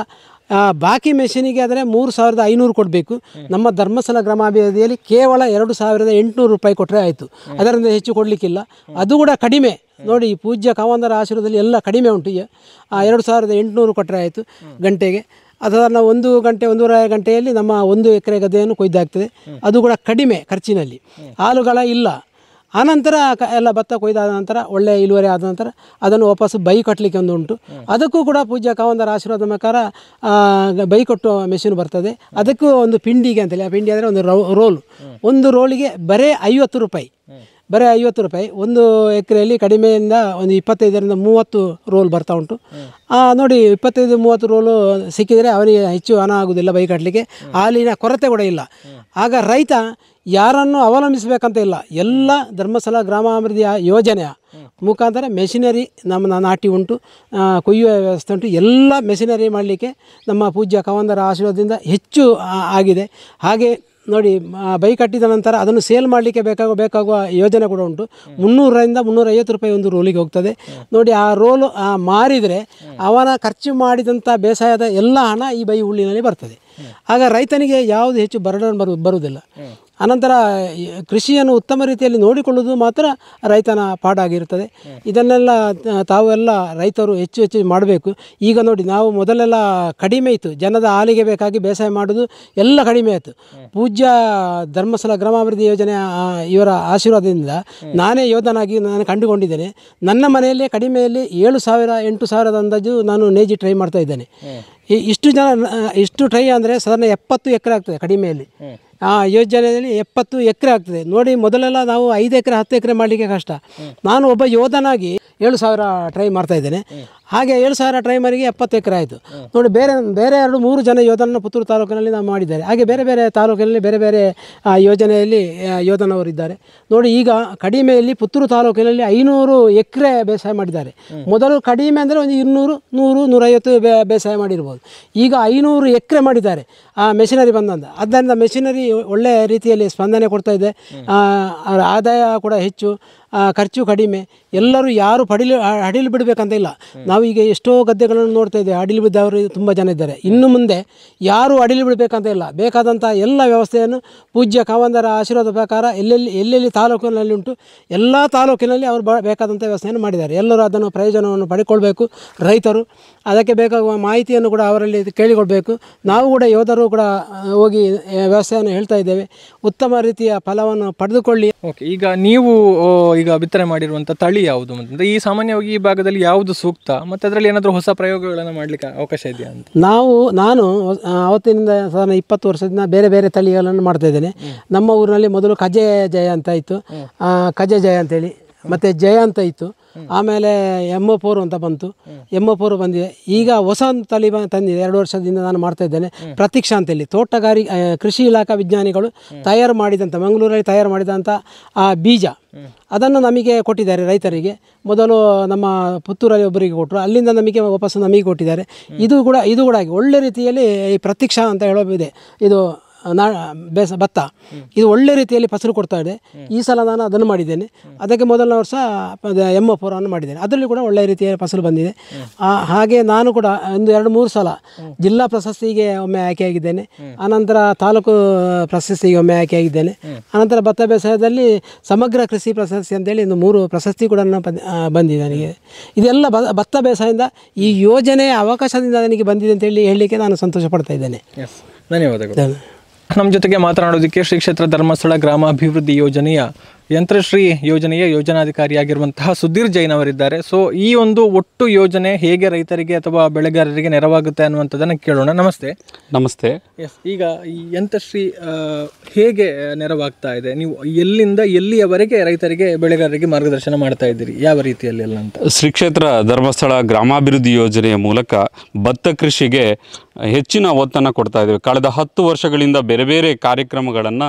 ಬಾಕಿ ಮೆಷಿನಿಗೆ ಆದರೆ 3,500 ಕೊಡಬೇಕು. ನಮ್ಮ ಧರ್ಮಸ್ಥಳ ಗ್ರಾಮಾಭಿವೃದ್ಧಿಯಲ್ಲಿ ಕೇವಲ 2,800 ರೂಪಾಯಿ ಕೊಟ್ಟರೆ ಆಯಿತು. ಅದರಿಂದ ಹೆಚ್ಚು ಕೊಡಲಿಕ್ಕಿಲ್ಲ. ಅದು ಕೂಡ ಕಡಿಮೆ ನೋಡಿ. ಪೂಜ್ಯ ಕಾವೇಂದ್ರ ಆಶೀರ್ವಾದದಲ್ಲಿ ಎಲ್ಲ ಕಡಿಮೆ ಉಂಟು. 2,800 ಕೊಟ್ಟರೆ ಆಯಿತು ಗಂಟೆಗೆ. ಅದನ್ನು 1 ಗಂಟೆ 1.5 ಗಂಟೆಯಲ್ಲಿ ನಮ್ಮ 1 ಎಕರೆ ಗದ್ದೆಯನ್ನು ಕೊಯ್ದಾಗ್ತದೆ. ಅದು ಕೂಡ ಕಡಿಮೆ ಖರ್ಚಿನಲ್ಲಿ, ಹಾಲುಗಳ ಇಲ್ಲ. ಆನಂತರ ಎಲ್ಲ ಭತ್ತ ಕೊಯ್ದಾದ ನಂತರ ಒಳ್ಳೆಯ ಇಳುವರಿ ಆದ ನಂತರ ಅದನ್ನು ವಾಪಸ್ಸು ಬೈ ಕಟ್ಟಲಿಕ್ಕೆ ಒಂದು ಉಂಟು. ಅದಕ್ಕೂ ಕೂಡ ಪೂಜ್ಯ ಕಾವೇಂದ್ರ ಆಶೀರ್ವಾದ ಪ್ರಕಾರ ಬೈ ಕಟ್ಟುವ ಮೆಷಿನ್ ಬರ್ತದೆ. ಅದಕ್ಕೂ ಒಂದು ಪಿಂಡಿಗೆ ಅಂತೇಳಿ, ಆ ಪಿಂಡಿ ಅಂದರೆ ಒಂದು ರೋಲು, ಒಂದು ರೋಲಿಗೆ ಬರೀ 50 ರೂಪಾಯಿ, ಬರೀ 50 ರೂಪಾಯಿ. 1 ಎಕರೆಯಲ್ಲಿ ಕಡಿಮೆಯಿಂದ ಒಂದು 25ರಿಂದ 30 ರೋಲ್ ಬರ್ತಾ ಉಂಟು. ನೋಡಿ 25-30 ರೋಲು ಸಿಕ್ಕಿದರೆ ಅವರಿಗೆ ಹೆಚ್ಚು ಹಣ ಆಗುವುದಿಲ್ಲ ಬೈ ಕಟ್ಟಲಿಕ್ಕೆ. ಹಾಲಿನ ಕೊರತೆ ಕೂಡ ಇಲ್ಲ. ಆಗ ರೈತ ಯಾರನ್ನು ಅವಲಂಬಿಸಬೇಕಂತ ಇಲ್ಲ. ಎಲ್ಲ ಧರ್ಮಸ್ಥಳ ಗ್ರಾಮಾಭಿವೃದ್ಧಿಯ ಯೋಜನೆಯ ಮುಖಾಂತರ ಮೆಷಿನರಿ ನಮ್ಮ ನಾಟಿ ಉಂಟು, ಕೊಯ್ಯುವ ವ್ಯವಸ್ಥೆ ಉಂಟು. ಎಲ್ಲ ಮೆಷಿನರಿ ಮಾಡಲಿಕ್ಕೆ ನಮ್ಮ ಪೂಜ್ಯ ಕಾವೇಂದ್ರ ಆಶೀರ್ವಾದದಿಂದ ಹೆಚ್ಚು ಆಗಿದೆ. ಹಾಗೆ ನೋಡಿ ಬೈ ಕಟ್ಟಿದ ನಂತರ ಅದನ್ನು ಸೇಲ್ ಮಾಡಲಿಕ್ಕೆ ಬೇಕಾಗುವ ಯೋಜನೆ ಕೂಡ ಉಂಟು. 300ರಿಂದ 350 ರೂಪಾಯಿ ಒಂದು ರೋಲಿಗೆ ಹೋಗ್ತದೆ. ನೋಡಿ ಆ ರೋಲು ಮಾರಿದರೆ ಅವನ ಖರ್ಚು ಮಾಡಿದಂಥ ಬೇಸಾಯದ ಎಲ್ಲ ಹಣ ಈ ಬೈ ಹುಲ್ಲಿನಲ್ಲಿ ಬರ್ತದೆ. ಆಗ ರೈತನಿಗೆ ಯಾವುದು ಹೆಚ್ಚು ಬರ್ಡನ್ ಬರುವುದಿಲ್ಲ. ಅನಂತರ ಕೃಷಿಯನ್ನು ಉತ್ತಮ ರೀತಿಯಲ್ಲಿ ನೋಡಿಕೊಳ್ಳುವುದು ಮಾತ್ರ ರೈತನ ಪಾಡಾಗಿರುತ್ತದೆ. ಇದನ್ನೆಲ್ಲ ತಾವೆಲ್ಲ ರೈತರು ಹೆಚ್ಚು ಮಾಡಬೇಕು. ಈಗ ನೋಡಿ ನಾವು ಮೊದಲೆಲ್ಲ ಕಡಿಮೆ ಇತ್ತು, ಜನದ ಹಾಲಿಗೆ ಬೇಕಾಗಿ ಬೇಸಾಯ ಮಾಡೋದು ಎಲ್ಲ ಕಡಿಮೆ ಆಯಿತು. ಪೂಜ್ಯ ಧರ್ಮಸ್ಥಳ ಗ್ರಾಮಾಭಿವೃದ್ಧಿ ಯೋಜನೆ ಇವರ ಆಶೀರ್ವಾದದಿಂದ ನಾನೇ ಯೋಧನಾಗಿ ನಾನು ಕಂಡುಕೊಂಡಿದ್ದೇನೆ. ನನ್ನ ಮನೆಯಲ್ಲೇ ಕಡಿಮೆಯಲ್ಲಿ 7,000-8,000 ಅಂದಾಜು ನಾನು ನೇಜಿ ಟ್ರೈ ಮಾಡ್ತಾ ಇದ್ದೇನೆ. ಇಷ್ಟು ಟ್ರೈ ಅಂದರೆ ಸಾಧಾರಣ 70 ಎಕರೆ ಆಗ್ತದೆ ಕಡಿಮೆಯಲ್ಲಿ. ಆ ಯೋಜನೆಯಲ್ಲಿ 70 ಎಕರೆ ಆಗ್ತದೆ. ನೋಡಿ ಮೊದಲೆಲ್ಲ ನಾವು 5 ಎಕರೆ 10 ಎಕರೆ ಮಾಡಲಿಕ್ಕೆ ಕಷ್ಟ. ನಾನು ಒಬ್ಬ ಯೋಧನಾಗಿ 7,000 ಟ್ರೈ ಮಾಡ್ತಾ ಇದ್ದೇನೆ. ಹಾಗೆ 7,000 ಟ್ರೈ ಮರಿಗೆ 70 ಎಕರೆ ಆಯಿತು. ನೋಡಿ ಬೇರೆ 2-3 ಜನ ಯೋಧನನ್ನು ಪುತ್ತೂರು ತಾಲೂಕಿನಲ್ಲಿ ನಾವು ಮಾಡಿದ್ದಾರೆ. ಹಾಗೆ ಬೇರೆ ತಾಲೂಕಿನಲ್ಲಿ ಬೇರೆ ಯೋಜನೆಯಲ್ಲಿ ಯೋಧನವರಿದ್ದಾರೆ. ನೋಡಿ ಈಗ ಕಡಿಮೆಯಲ್ಲಿ ಪುತ್ತೂರು ತಾಲೂಕಿನಲ್ಲಿ 500 ಎಕರೆ ಬೇಸಾಯ ಮಾಡಿದ್ದಾರೆ. ಮೊದಲು ಕಡಿಮೆ ಅಂದರೆ ಒಂದು 200-150 ಬೇಸಾಯ ಮಾಡಿರ್ಬೋದು. ಈಗ 500 ಎಕರೆ ಮಾಡಿದ್ದಾರೆ ಆ ಮೆಷಿನರಿ ಬಂದಂತ. ಆದ್ದರಿಂದ ಮೆಷಿನರಿ ಒಳ್ಳೆಯ ರೀತಿಯಲ್ಲಿ ಸ್ಪಂದನೆ ಕೊಡ್ತಾ ಇದೆ. ಆದಾಯ ಕೂಡ ಹೆಚ್ಚು, ಖರ್ಚು ಕಡಿಮೆ. ಎಲ್ಲರೂ ಯಾರು ಅಡಿಲು ಬಿಡಬೇಕಂತ ಇಲ್ಲ. ನಾವೀಗ ಎಷ್ಟೋ ಗದ್ದೆಗಳನ್ನು ನೋಡ್ತಾ ಇದ್ದೇವೆ, ಅಡಿಲು ಬಿದ್ದವರು ತುಂಬ ಜನ ಇದ್ದಾರೆ. ಇನ್ನು ಮುಂದೆ ಯಾರು ಅಡಿಲು ಬಿಡಬೇಕಂತ ಇಲ್ಲ. ಬೇಕಾದಂಥ ಎಲ್ಲ ವ್ಯವಸ್ಥೆಯನ್ನು ಪೂಜ್ಯ ಕಾವೇಂದ್ರ ಆಶೀರ್ವಾದ ಪ್ರಕಾರ ಎಲ್ಲೆಲ್ಲಿ ತಾಲೂಕಿನಲ್ಲಿ ಉಂಟು ಎಲ್ಲ ತಾಲೂಕಿನಲ್ಲಿ ಅವರು ಬೇಕಾದಂಥ ವ್ಯವಸ್ಥೆಯನ್ನು ಮಾಡಿದ್ದಾರೆ. ಎಲ್ಲರೂ ಅದನ್ನು ಪ್ರಯೋಜನವನ್ನು ಪಡೆದುಕೊಳ್ಬೇಕು. ರೈತರು ಅದಕ್ಕೆ ಬೇಕಾಗುವ ಮಾಹಿತಿಯನ್ನು ಕೂಡ ಅವರಲ್ಲಿ ಕೇಳಿಕೊಳ್ಬೇಕು. ನಾವು ಕೂಡ ಯೋಧರು ಕೂಡ ಹೋಗಿ ವ್ಯವಸ್ಥೆಯನ್ನು ಹೇಳ್ತಾ ಇದ್ದೇವೆ. ಉತ್ತಮ ರೀತಿಯ ಫಲವನ್ನು ಪಡೆದುಕೊಳ್ಳಿ. ಓಕೆ, ಈಗ ನೀವು ಈಗ ಬಿತ್ತನೆ ಮಾಡಿರುವಂಥ ತಳಿ ಯಾವುದು ಅಂತಂದರೆ ಈ ಸಾಮಾನ್ಯವಾಗಿ ಈ ಭಾಗದಲ್ಲಿ ಯಾವುದು ಸೂಕ್ತ ಮತ್ತು ಅದರಲ್ಲಿ ಏನಾದರೂ ಹೊಸ ಪ್ರಯೋಗಗಳನ್ನು ಮಾಡಲಿಕ್ಕೆ ಅವಕಾಶ ಇದೆಯಾ ಅಂತ? ನಾನು ಅವತ್ತಿನಿಂದ ಸಾಧಾರಣ 20 ವರ್ಷದಿಂದ ಬೇರೆ ತಳಿಗಳನ್ನು ಮಾಡ್ತಾ ಇದ್ದೇನೆ. ನಮ್ಮ ಊರಿನಲ್ಲಿ ಮೊದಲು ಕಜೆ ಜಯ ಅಂತ ಇತ್ತು, ಕಜೆ ಜಯ ಅಂತೇಳಿ, ಮತ್ತು ಜಯ ಅಂತ ಇತ್ತು. ಆಮೇಲೆ M4 ಅಂತ ಬಂತು, M4 ಬಂದಿದೆ. ಈಗ ಹೊಸ ತಳಿ ತಂದಿದೆ, 2 ವರ್ಷದಿಂದ ನಾನು ಮಾಡ್ತಾ ಇದ್ದೇನೆ. ಪ್ರತೀಕ್ಷಾ ಅಂತೇಳಿ ಕೃಷಿ ಇಲಾಖಾ ವಿಜ್ಞಾನಿಗಳು ತಯಾರು ಮಾಡಿದಂಥ, ಮಂಗಳೂರಲ್ಲಿ ತಯಾರು ಮಾಡಿದಂಥ ಆ ಬೀಜ ಅದನ್ನು ನಮಗೆ ಕೊಟ್ಟಿದ್ದಾರೆ ರೈತರಿಗೆ. ಮೊದಲು ನಮ್ಮ ಪುತ್ತೂರಲ್ಲಿ ಒಬ್ಬರಿಗೆ ಕೊಟ್ಟರು, ಅಲ್ಲಿಂದ ನಮಗೆ ವಾಪಸ್ಸು ನಮಗೆ ಕೊಟ್ಟಿದ್ದಾರೆ. ಇದು ಕೂಡ ಒಳ್ಳೆ ರೀತಿಯಲ್ಲಿ ಈ ಪ್ರತೀಕ್ಷಾ ಅಂತ ಹೇಳೋದಿದೆ. ಇದು ಭತ್ತ ಇದು ಒಳ್ಳೆ ರೀತಿಯಲ್ಲಿ ಫಸಲು ಕೊಡ್ತಾ ಇದೆ. ಈ ಸಲ ನಾನು ಅದನ್ನು ಮಾಡಿದ್ದೇನೆ. ಅದಕ್ಕೆ ಮೊದಲನೇ ವರ್ಷ M4 ಅನ್ನು ಮಾಡಿದ್ದೇನೆ. ಅದರಲ್ಲಿ ಕೂಡ ಒಳ್ಳೆಯ ರೀತಿಯ ಫಸಲು ಬಂದಿದೆ. ಹಾಗೆ ನಾನು ಕೂಡ 1-2-3 ಸಲ ಜಿಲ್ಲಾ ಪ್ರಶಸ್ತಿಗೆ ಒಮ್ಮೆ ಆಯ್ಕೆಯಾಗಿದ್ದೇನೆ. ಅನಂತರ ತಾಲೂಕು ಪ್ರಶಸ್ತಿಗೆ ಒಮ್ಮೆ ಆಯ್ಕೆಯಾಗಿದ್ದೇನೆ. ಅನಂತರ ಭತ್ತ ಬೇಸಾಯದಲ್ಲಿ ಸಮಗ್ರ ಕೃಷಿ ಪ್ರಶಸ್ತಿ ಅಂತೇಳಿ 3 ಪ್ರಶಸ್ತಿ ಕೂಡ ಬಂದಿದೆ ನನಗೆ. ಇದೆಲ್ಲ ಭತ್ತ ಬೇಸಾಯದಿಂದ ಈ ಯೋಜನೆಯ ಅವಕಾಶದಿಂದ ನನಗೆ ಬಂದಿದೆ ಅಂತೇಳಿ ಹೇಳಲಿಕ್ಕೆ ನಾನು ಸಂತೋಷ ಪಡ್ತಾ ಇದ್ದೇನೆ. ಧನ್ಯವಾದಗಳು. ನಮ್ಮ ಜೊತೆಗೆ ಮಾತನಾಡೋದಕ್ಕೆ ಶ್ರೀ ಕ್ಷೇತ್ರ ಧರ್ಮಸ್ಥಳ ಗ್ರಾಮಾಭಿವೃದ್ಧಿ ಯೋಜನೆಯ ಯಂತ್ರಶ್ರೀ ಯೋಜನೆಯ ಯೋಜನಾಧಿಕಾರಿಯಾಗಿರುವಂತಹ ಸುಧೀರ್ ಜೈನ್ ಅವರಿದ್ದಾರೆ. ಸೊ ಈ ಒಂದು ಒಟ್ಟು ಯೋಜನೆ ಹೇಗೆ ರೈತರಿಗೆ ಅಥವಾ ಬೆಳೆಗಾರರಿಗೆ ನೆರವಾಗುತ್ತೆ ಅನ್ನುವಂಥದ್ದನ್ನು ಕೇಳೋಣ. ನಮಸ್ತೆ. ನಮಸ್ತೆ. ಈಗ ಈ ಯಂತ್ರಶ್ರೀ ಹೇಗೆ ನೆರವಾಗ್ತಾ ಇದೆ? ನೀವು ಎಲ್ಲಿಂದ ಎಲ್ಲಿಯವರೆಗೆ ರೈತರಿಗೆ ಬೆಳೆಗಾರರಿಗೆ ಮಾರ್ಗದರ್ಶನ ಮಾಡ್ತಾ ಇದ್ದೀರಿ, ಯಾವ ರೀತಿಯಲ್ಲಿ ಎಲ್ಲ ಅಂತ? ಶ್ರೀ ಕ್ಷೇತ್ರ ಧರ್ಮಸ್ಥಳ ಗ್ರಾಮಾಭಿವೃದ್ಧಿ ಯೋಜನೆಯ ಮೂಲಕ ಭತ್ತ ಕೃಷಿಗೆ ಹೆಚ್ಚಿನ ಒತ್ತನ್ನು ಕೊಡ್ತಾ ಇದ್ದೇವೆ. ಕಳೆದ 10 ವರ್ಷಗಳಿಂದ ಬೇರೆ ಕಾರ್ಯಕ್ರಮಗಳನ್ನು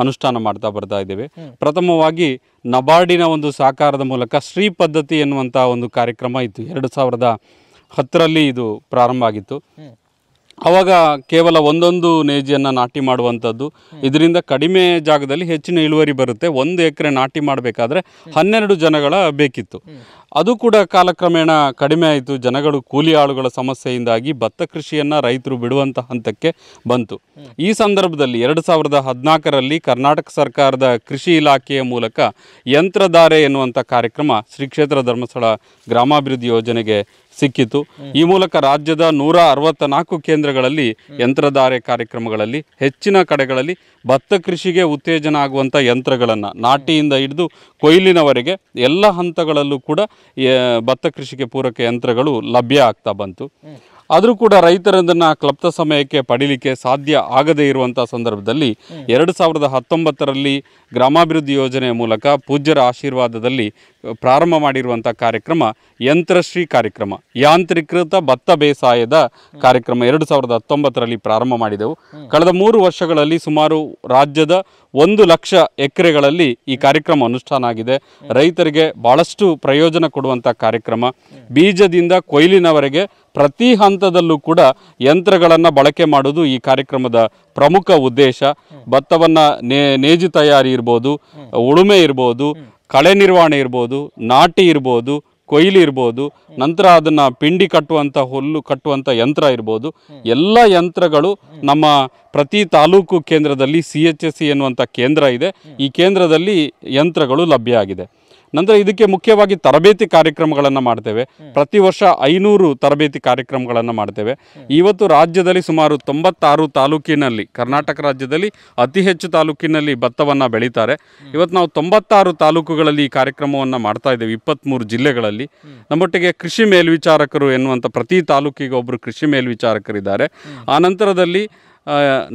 ಅನುಷ್ಠಾನ ಮಾಡ್ತಾ ಬರ್ತಾ ಇದ್ದೇವೆ. ಪ್ರಥಮವಾಗಿ ನಬಾರ್ಡಿನ ಒಂದು ಸಹಕಾರದ ಮೂಲಕ ಶ್ರೀ ಪದ್ಧತಿ ಎನ್ನುವಂಥ ಒಂದು ಕಾರ್ಯಕ್ರಮ ಇತ್ತು. 2010ರಲ್ಲಿ ಇದು ಪ್ರಾರಂಭ ಆಗಿತ್ತು. ಆವಾಗ ಕೇವಲ ಒಂದೊಂದು ನೇಜಿಯನ್ನು ನಾಟಿ ಮಾಡುವಂಥದ್ದು, ಇದರಿಂದ ಕಡಿಮೆ ಜಾಗದಲ್ಲಿ ಹೆಚ್ಚಿನ ಇಳುವರಿ ಬರುತ್ತೆ. 1 ಎಕರೆ ನಾಟಿ ಮಾಡಬೇಕಾದ್ರೆ 12 ಜನಗಳ ಬೇಕಿತ್ತು. ಅದು ಕೂಡ ಕಾಲಕ್ರಮೇಣ ಕಡಿಮೆ ಆಯಿತು. ಜನಗಳು ಕೂಲಿ ಆಳುಗಳ ಸಮಸ್ಯೆಯಿಂದಾಗಿ ಭತ್ತ ಕೃಷಿಯನ್ನು ರೈತರು ಬಿಡುವಂಥ ಹಂತಕ್ಕೆ ಬಂತು. ಈ ಸಂದರ್ಭದಲ್ಲಿ 2014ರಲ್ಲಿ ಕರ್ನಾಟಕ ಸರ್ಕಾರದ ಕೃಷಿ ಇಲಾಖೆಯ ಮೂಲಕ ಯಂತ್ರಧಾರೆ ಎನ್ನುವಂಥ ಕಾರ್ಯಕ್ರಮ ಶ್ರೀ ಕ್ಷೇತ್ರ ಧರ್ಮಸ್ಥಳ ಗ್ರಾಮಾಭಿವೃದ್ಧಿ ಯೋಜನೆಗೆ ಸಿಕ್ಕಿತು. ಈ ಮೂಲಕ ರಾಜ್ಯದ 164 ಕೇಂದ್ರಗಳಲ್ಲಿ ಯಂತ್ರಧಾರೆ ಕಾರ್ಯಕ್ರಮಗಳಲ್ಲಿ ಹೆಚ್ಚಿನ ಕಡೆಗಳಲ್ಲಿ ಭತ್ತ ಕೃಷಿಗೆ ಉತ್ತೇಜನ ಆಗುವಂಥ ಯಂತ್ರಗಳನ್ನು ನಾಟಿಯಿಂದ ಹಿಡಿದು ಕೊಯ್ಲಿನವರೆಗೆ ಎಲ್ಲ ಹಂತಗಳಲ್ಲೂ ಕೂಡ ಭತ್ತ ಕೃಷಿಗೆ ಪೂರಕ ಯಂತ್ರಗಳು ಲಭ್ಯ ಆಗ್ತಾ ಬಂತು. ಆದರೂ ಕೂಡ ರೈತರದನ್ನು ಕ್ಲಪ್ತ ಸಮಯಕ್ಕೆ ಪಡೀಲಿಕ್ಕೆ ಸಾಧ್ಯ ಆಗದೇ ಇರುವಂಥ ಸಂದರ್ಭದಲ್ಲಿ 2019ರಲ್ಲಿ ಗ್ರಾಮಾಭಿವೃದ್ಧಿ ಯೋಜನೆಯ ಮೂಲಕ ಪೂಜ್ಯರ ಆಶೀರ್ವಾದದಲ್ಲಿ ಪ್ರಾರಂಭ ಮಾಡಿರುವಂಥ ಕಾರ್ಯಕ್ರಮ ಯಂತ್ರಶ್ರೀ ಕಾರ್ಯಕ್ರಮ, ಯಾಂತ್ರೀಕೃತ ಭತ್ತ ಬೇಸಾಯದ ಕಾರ್ಯಕ್ರಮ 2019ರಲ್ಲಿ ಪ್ರಾರಂಭ ಮಾಡಿದೆವು. ಕಳೆದ 3 ವರ್ಷಗಳಲ್ಲಿ ಸುಮಾರು ರಾಜ್ಯದ 1 ಲಕ್ಷ ಎಕರೆಗಳಲ್ಲಿ ಈ ಕಾರ್ಯಕ್ರಮ ಅನುಷ್ಠಾನ ಆಗಿದೆ. ರೈತರಿಗೆ ಭಾಳಷ್ಟು ಪ್ರಯೋಜನ ಕೊಡುವಂಥ ಕಾರ್ಯಕ್ರಮ. ಬೀಜದಿಂದ ಕೊಯ್ಲಿನವರೆಗೆ ಪ್ರತಿ ಹಂತದಲ್ಲೂ ಕೂಡ ಯಂತ್ರಗಳನ್ನು ಬಳಕೆ ಮಾಡುವುದು ಈ ಕಾರ್ಯಕ್ರಮದ ಪ್ರಮುಖ ಉದ್ದೇಶ. ಭತ್ತವನ್ನು ನೇಜಿ ತಯಾರಿ ಇರ್ಬೋದು, ಉಳುಮೆ ಇರ್ಬೋದು, ಕಳೆ ನಿರ್ವಹಣೆ ಇರ್ಬೋದು, ನಾಟಿ ಇರ್ಬೋದು, ಕೊಯ್ಲು ಇರ್ಬೋದು, ನಂತರ ಅದನ್ನು ಪಿಂಡಿ ಕಟ್ಟುವಂಥ ಹುಲ್ಲು ಕಟ್ಟುವಂಥ ಯಂತ್ರ ಇರ್ಬೋದು. ಎಲ್ಲ ಯಂತ್ರಗಳು ನಮ್ಮ ಪ್ರತಿ ತಾಲೂಕು ಕೇಂದ್ರದಲ್ಲಿ CHSE ಎನ್ನುವಂಥ ಕೇಂದ್ರ ಇದೆ. ಈ ಕೇಂದ್ರದಲ್ಲಿ ಯಂತ್ರಗಳು ಲಭ್ಯ ಆಗಿದೆ. ನಂತರ ಇದಕ್ಕೆ ಮುಖ್ಯವಾಗಿ ತರಬೇತಿ ಕಾರ್ಯಕ್ರಮಗಳನ್ನು ಮಾಡ್ತೇವೆ. ಪ್ರತಿ ವರ್ಷ 500 ತರಬೇತಿ ಕಾರ್ಯಕ್ರಮಗಳನ್ನು ಮಾಡ್ತೇವೆ. ಇವತ್ತು ರಾಜ್ಯದಲ್ಲಿ ಸುಮಾರು 96 ತಾಲೂಕಿನಲ್ಲಿ, ಕರ್ನಾಟಕ ರಾಜ್ಯದಲ್ಲಿ ಅತಿ ಹೆಚ್ಚು ತಾಲೂಕಿನಲ್ಲಿ ಭತ್ತವನ್ನು ಬೆಳೀತಾರೆ. ಇವತ್ತು ನಾವು 96 ತಾಲೂಕುಗಳಲ್ಲಿ ಈ ಕಾರ್ಯಕ್ರಮವನ್ನು ಮಾಡ್ತಾ ಇದ್ದೇವೆ, 23 ಜಿಲ್ಲೆಗಳಲ್ಲಿ. ನಮ್ಮೊಟ್ಟಿಗೆ ಕೃಷಿ ಮೇಲ್ವಿಚಾರಕರು ಎನ್ನುವಂಥ ಪ್ರತಿ ತಾಲೂಕಿಗೆ ಒಬ್ಬರು ಕೃಷಿ ಮೇಲ್ವಿಚಾರಕರಿದ್ದಾರೆ. ಆ ನಂತರದಲ್ಲಿ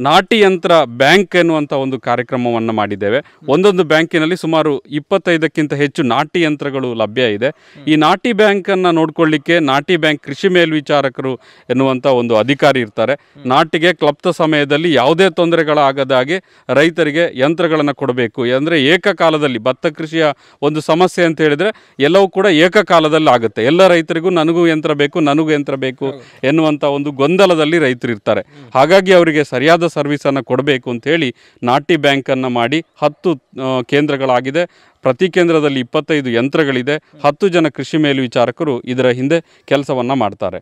ನಾಟಿ ಯಂತ್ರ ಬ್ಯಾಂಕ್ ಎನ್ನುವಂಥ ಒಂದು ಕಾರ್ಯಕ್ರಮವನ್ನು ಮಾಡಿದ್ದೇವೆ. ಒಂದೊಂದು ಬ್ಯಾಂಕಿನಲ್ಲಿ ಸುಮಾರು 25ಕ್ಕಿಂತ ಹೆಚ್ಚು ನಾಟಿ ಯಂತ್ರಗಳು ಲಭ್ಯ ಇದೆ. ಈ ನಾಟಿ ಬ್ಯಾಂಕನ್ನು ನೋಡಿಕೊಳ್ಳಿಕ್ಕೆ ನಾಟಿ ಬ್ಯಾಂಕ್ ಕೃಷಿ ಮೇಲ್ವಿಚಾರಕರು ಎನ್ನುವಂಥ ಒಂದು ಅಧಿಕಾರಿ ಇರ್ತಾರೆ. ನಾಟಿಗೆ ಕ್ಲಪ್ತ ಸಮಯದಲ್ಲಿ ಯಾವುದೇ ತೊಂದರೆಗಳಾಗದ ಹಾಗೆ ರೈತರಿಗೆ ಯಂತ್ರಗಳನ್ನು ಕೊಡಬೇಕು. ಅಂದರೆ ಏಕಕಾಲದಲ್ಲಿ ಭತ್ತ ಕೃಷಿಯ ಒಂದು ಸಮಸ್ಯೆ ಅಂತ ಹೇಳಿದರೆ ಎಲ್ಲವೂ ಕೂಡ ಏಕಕಾಲದಲ್ಲಿ ಆಗುತ್ತೆ. ಎಲ್ಲ ರೈತರಿಗೂ ನನಗೂ ಯಂತ್ರ ಬೇಕು, ನನಗೂ ಯಂತ್ರ ಬೇಕು ಎನ್ನುವಂಥ ಒಂದು ಗೊಂದಲದಲ್ಲಿ ರೈತರು ಇರ್ತಾರೆ. ಹಾಗಾಗಿ ಅವರಿಗೆ ಸರಿಯಾದ ಸರ್ವಿಸನ್ನು ಕೊಡಬೇಕು ಅಂಥೇಳಿ ನಾಟಿ ಬ್ಯಾಂಕನ್ನು ಮಾಡಿ 10 ಕೇಂದ್ರಗಳಾಗಿದೆ. ಪ್ರತಿ ಕೇಂದ್ರದಲ್ಲಿ 25 ಯಂತ್ರಗಳಿದೆ. 10 ಜನ ಕೃಷಿ ಮೇಲ್ವಿಚಾರಕರು ಇದರ ಹಿಂದೆ ಕೆಲಸವನ್ನು ಮಾಡ್ತಾರೆ.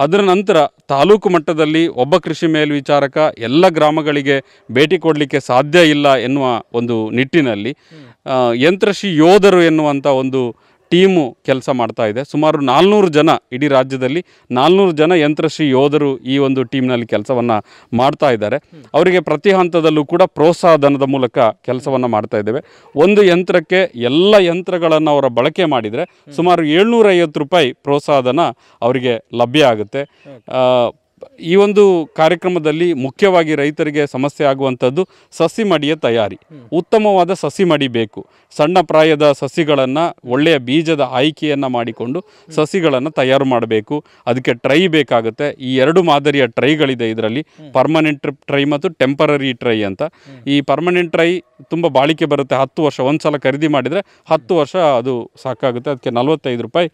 ಅದರ ನಂತರ ತಾಲೂಕು ಮಟ್ಟದಲ್ಲಿ ಒಬ್ಬ ಕೃಷಿ ಮೇಲ್ವಿಚಾರಕ ಎಲ್ಲ ಗ್ರಾಮಗಳಿಗೆ ಭೇಟಿ ಕೊಡಲಿಕ್ಕೆ ಸಾಧ್ಯ ಇಲ್ಲ ಎನ್ನುವ ಒಂದು ನಿಟ್ಟಿನಲ್ಲಿ ಯಂತ್ರಶ್ರೀ ಯೋಧರು ಎನ್ನುವಂಥ ಒಂದು ಟೀಮು ಕೆಲಸ ಮಾಡ್ತಾ ಇದೆ. ಸುಮಾರು 400 ಜನ, ಇಡೀ ರಾಜ್ಯದಲ್ಲಿ 400 ಜನ ಯಂತ್ರಶ್ರೀ ಯೋಧರು ಈ ಒಂದು ಟೀಮ್ನಲ್ಲಿ ಕೆಲಸವನ್ನು ಮಾಡ್ತಾ ಇದ್ದಾರೆ. ಅವರಿಗೆ ಪ್ರತಿ ಹಂತದಲ್ಲೂ ಕೂಡ ಪ್ರೋತ್ಸಾಹಧನದ ಮೂಲಕ ಕೆಲಸವನ್ನು ಮಾಡ್ತಾ ಇದ್ದೇವೆ. ಒಂದು ಯಂತ್ರಕ್ಕೆ ಎಲ್ಲ ಯಂತ್ರಗಳನ್ನು ಅವರ ಬಳಕೆ ಮಾಡಿದರೆ ಸುಮಾರು 750 ರೂಪಾಯಿ ಪ್ರೋತ್ಸಾಹಧನ ಅವರಿಗೆ ಲಭ್ಯ ಆಗುತ್ತೆ. ಈ ಒಂದು ಕಾರ್ಯಕ್ರಮದಲ್ಲಿ ಮುಖ್ಯವಾಗಿ ರೈತರಿಗೆ ಸಮಸ್ಯೆ ಆಗುವಂಥದ್ದು ಸಸಿ ಮಡಿಯ ತಯಾರಿ. ಉತ್ತಮವಾದ ಸಸಿ ಮಡಿ ಬೇಕು. ಸಣ್ಣ ಪ್ರಾಯದ ಸಸಿಗಳನ್ನು ಒಳ್ಳೆಯ ಬೀಜದ ಆಯ್ಕೆಯನ್ನು ಮಾಡಿಕೊಂಡು ಸಸಿಗಳನ್ನು ತಯಾರು ಮಾಡಬೇಕು. ಅದಕ್ಕೆ ಟ್ರೈ ಬೇಕಾಗುತ್ತೆ. ಈ 2 ಮಾದರಿಯ ಟ್ರೈಗಳಿದೆ ಇದರಲ್ಲಿ, ಪರ್ಮನೆಂಟ್ ಟ್ರೈ ಮತ್ತು ಟೆಂಪರರಿ ಟ್ರೈ ಅಂತ. ಈ ಪರ್ಮನೆಂಟ್ ಟ್ರೈ ತುಂಬ ಬಾಳಿಕೆ ಬರುತ್ತೆ. 10 ವರ್ಷ ಒಂದು ಸಲ ಖರೀದಿ ಮಾಡಿದರೆ 10 ವರ್ಷ ಅದು ಸಾಕಾಗುತ್ತೆ. ಅದಕ್ಕೆ 45 ರೂಪಾಯಿ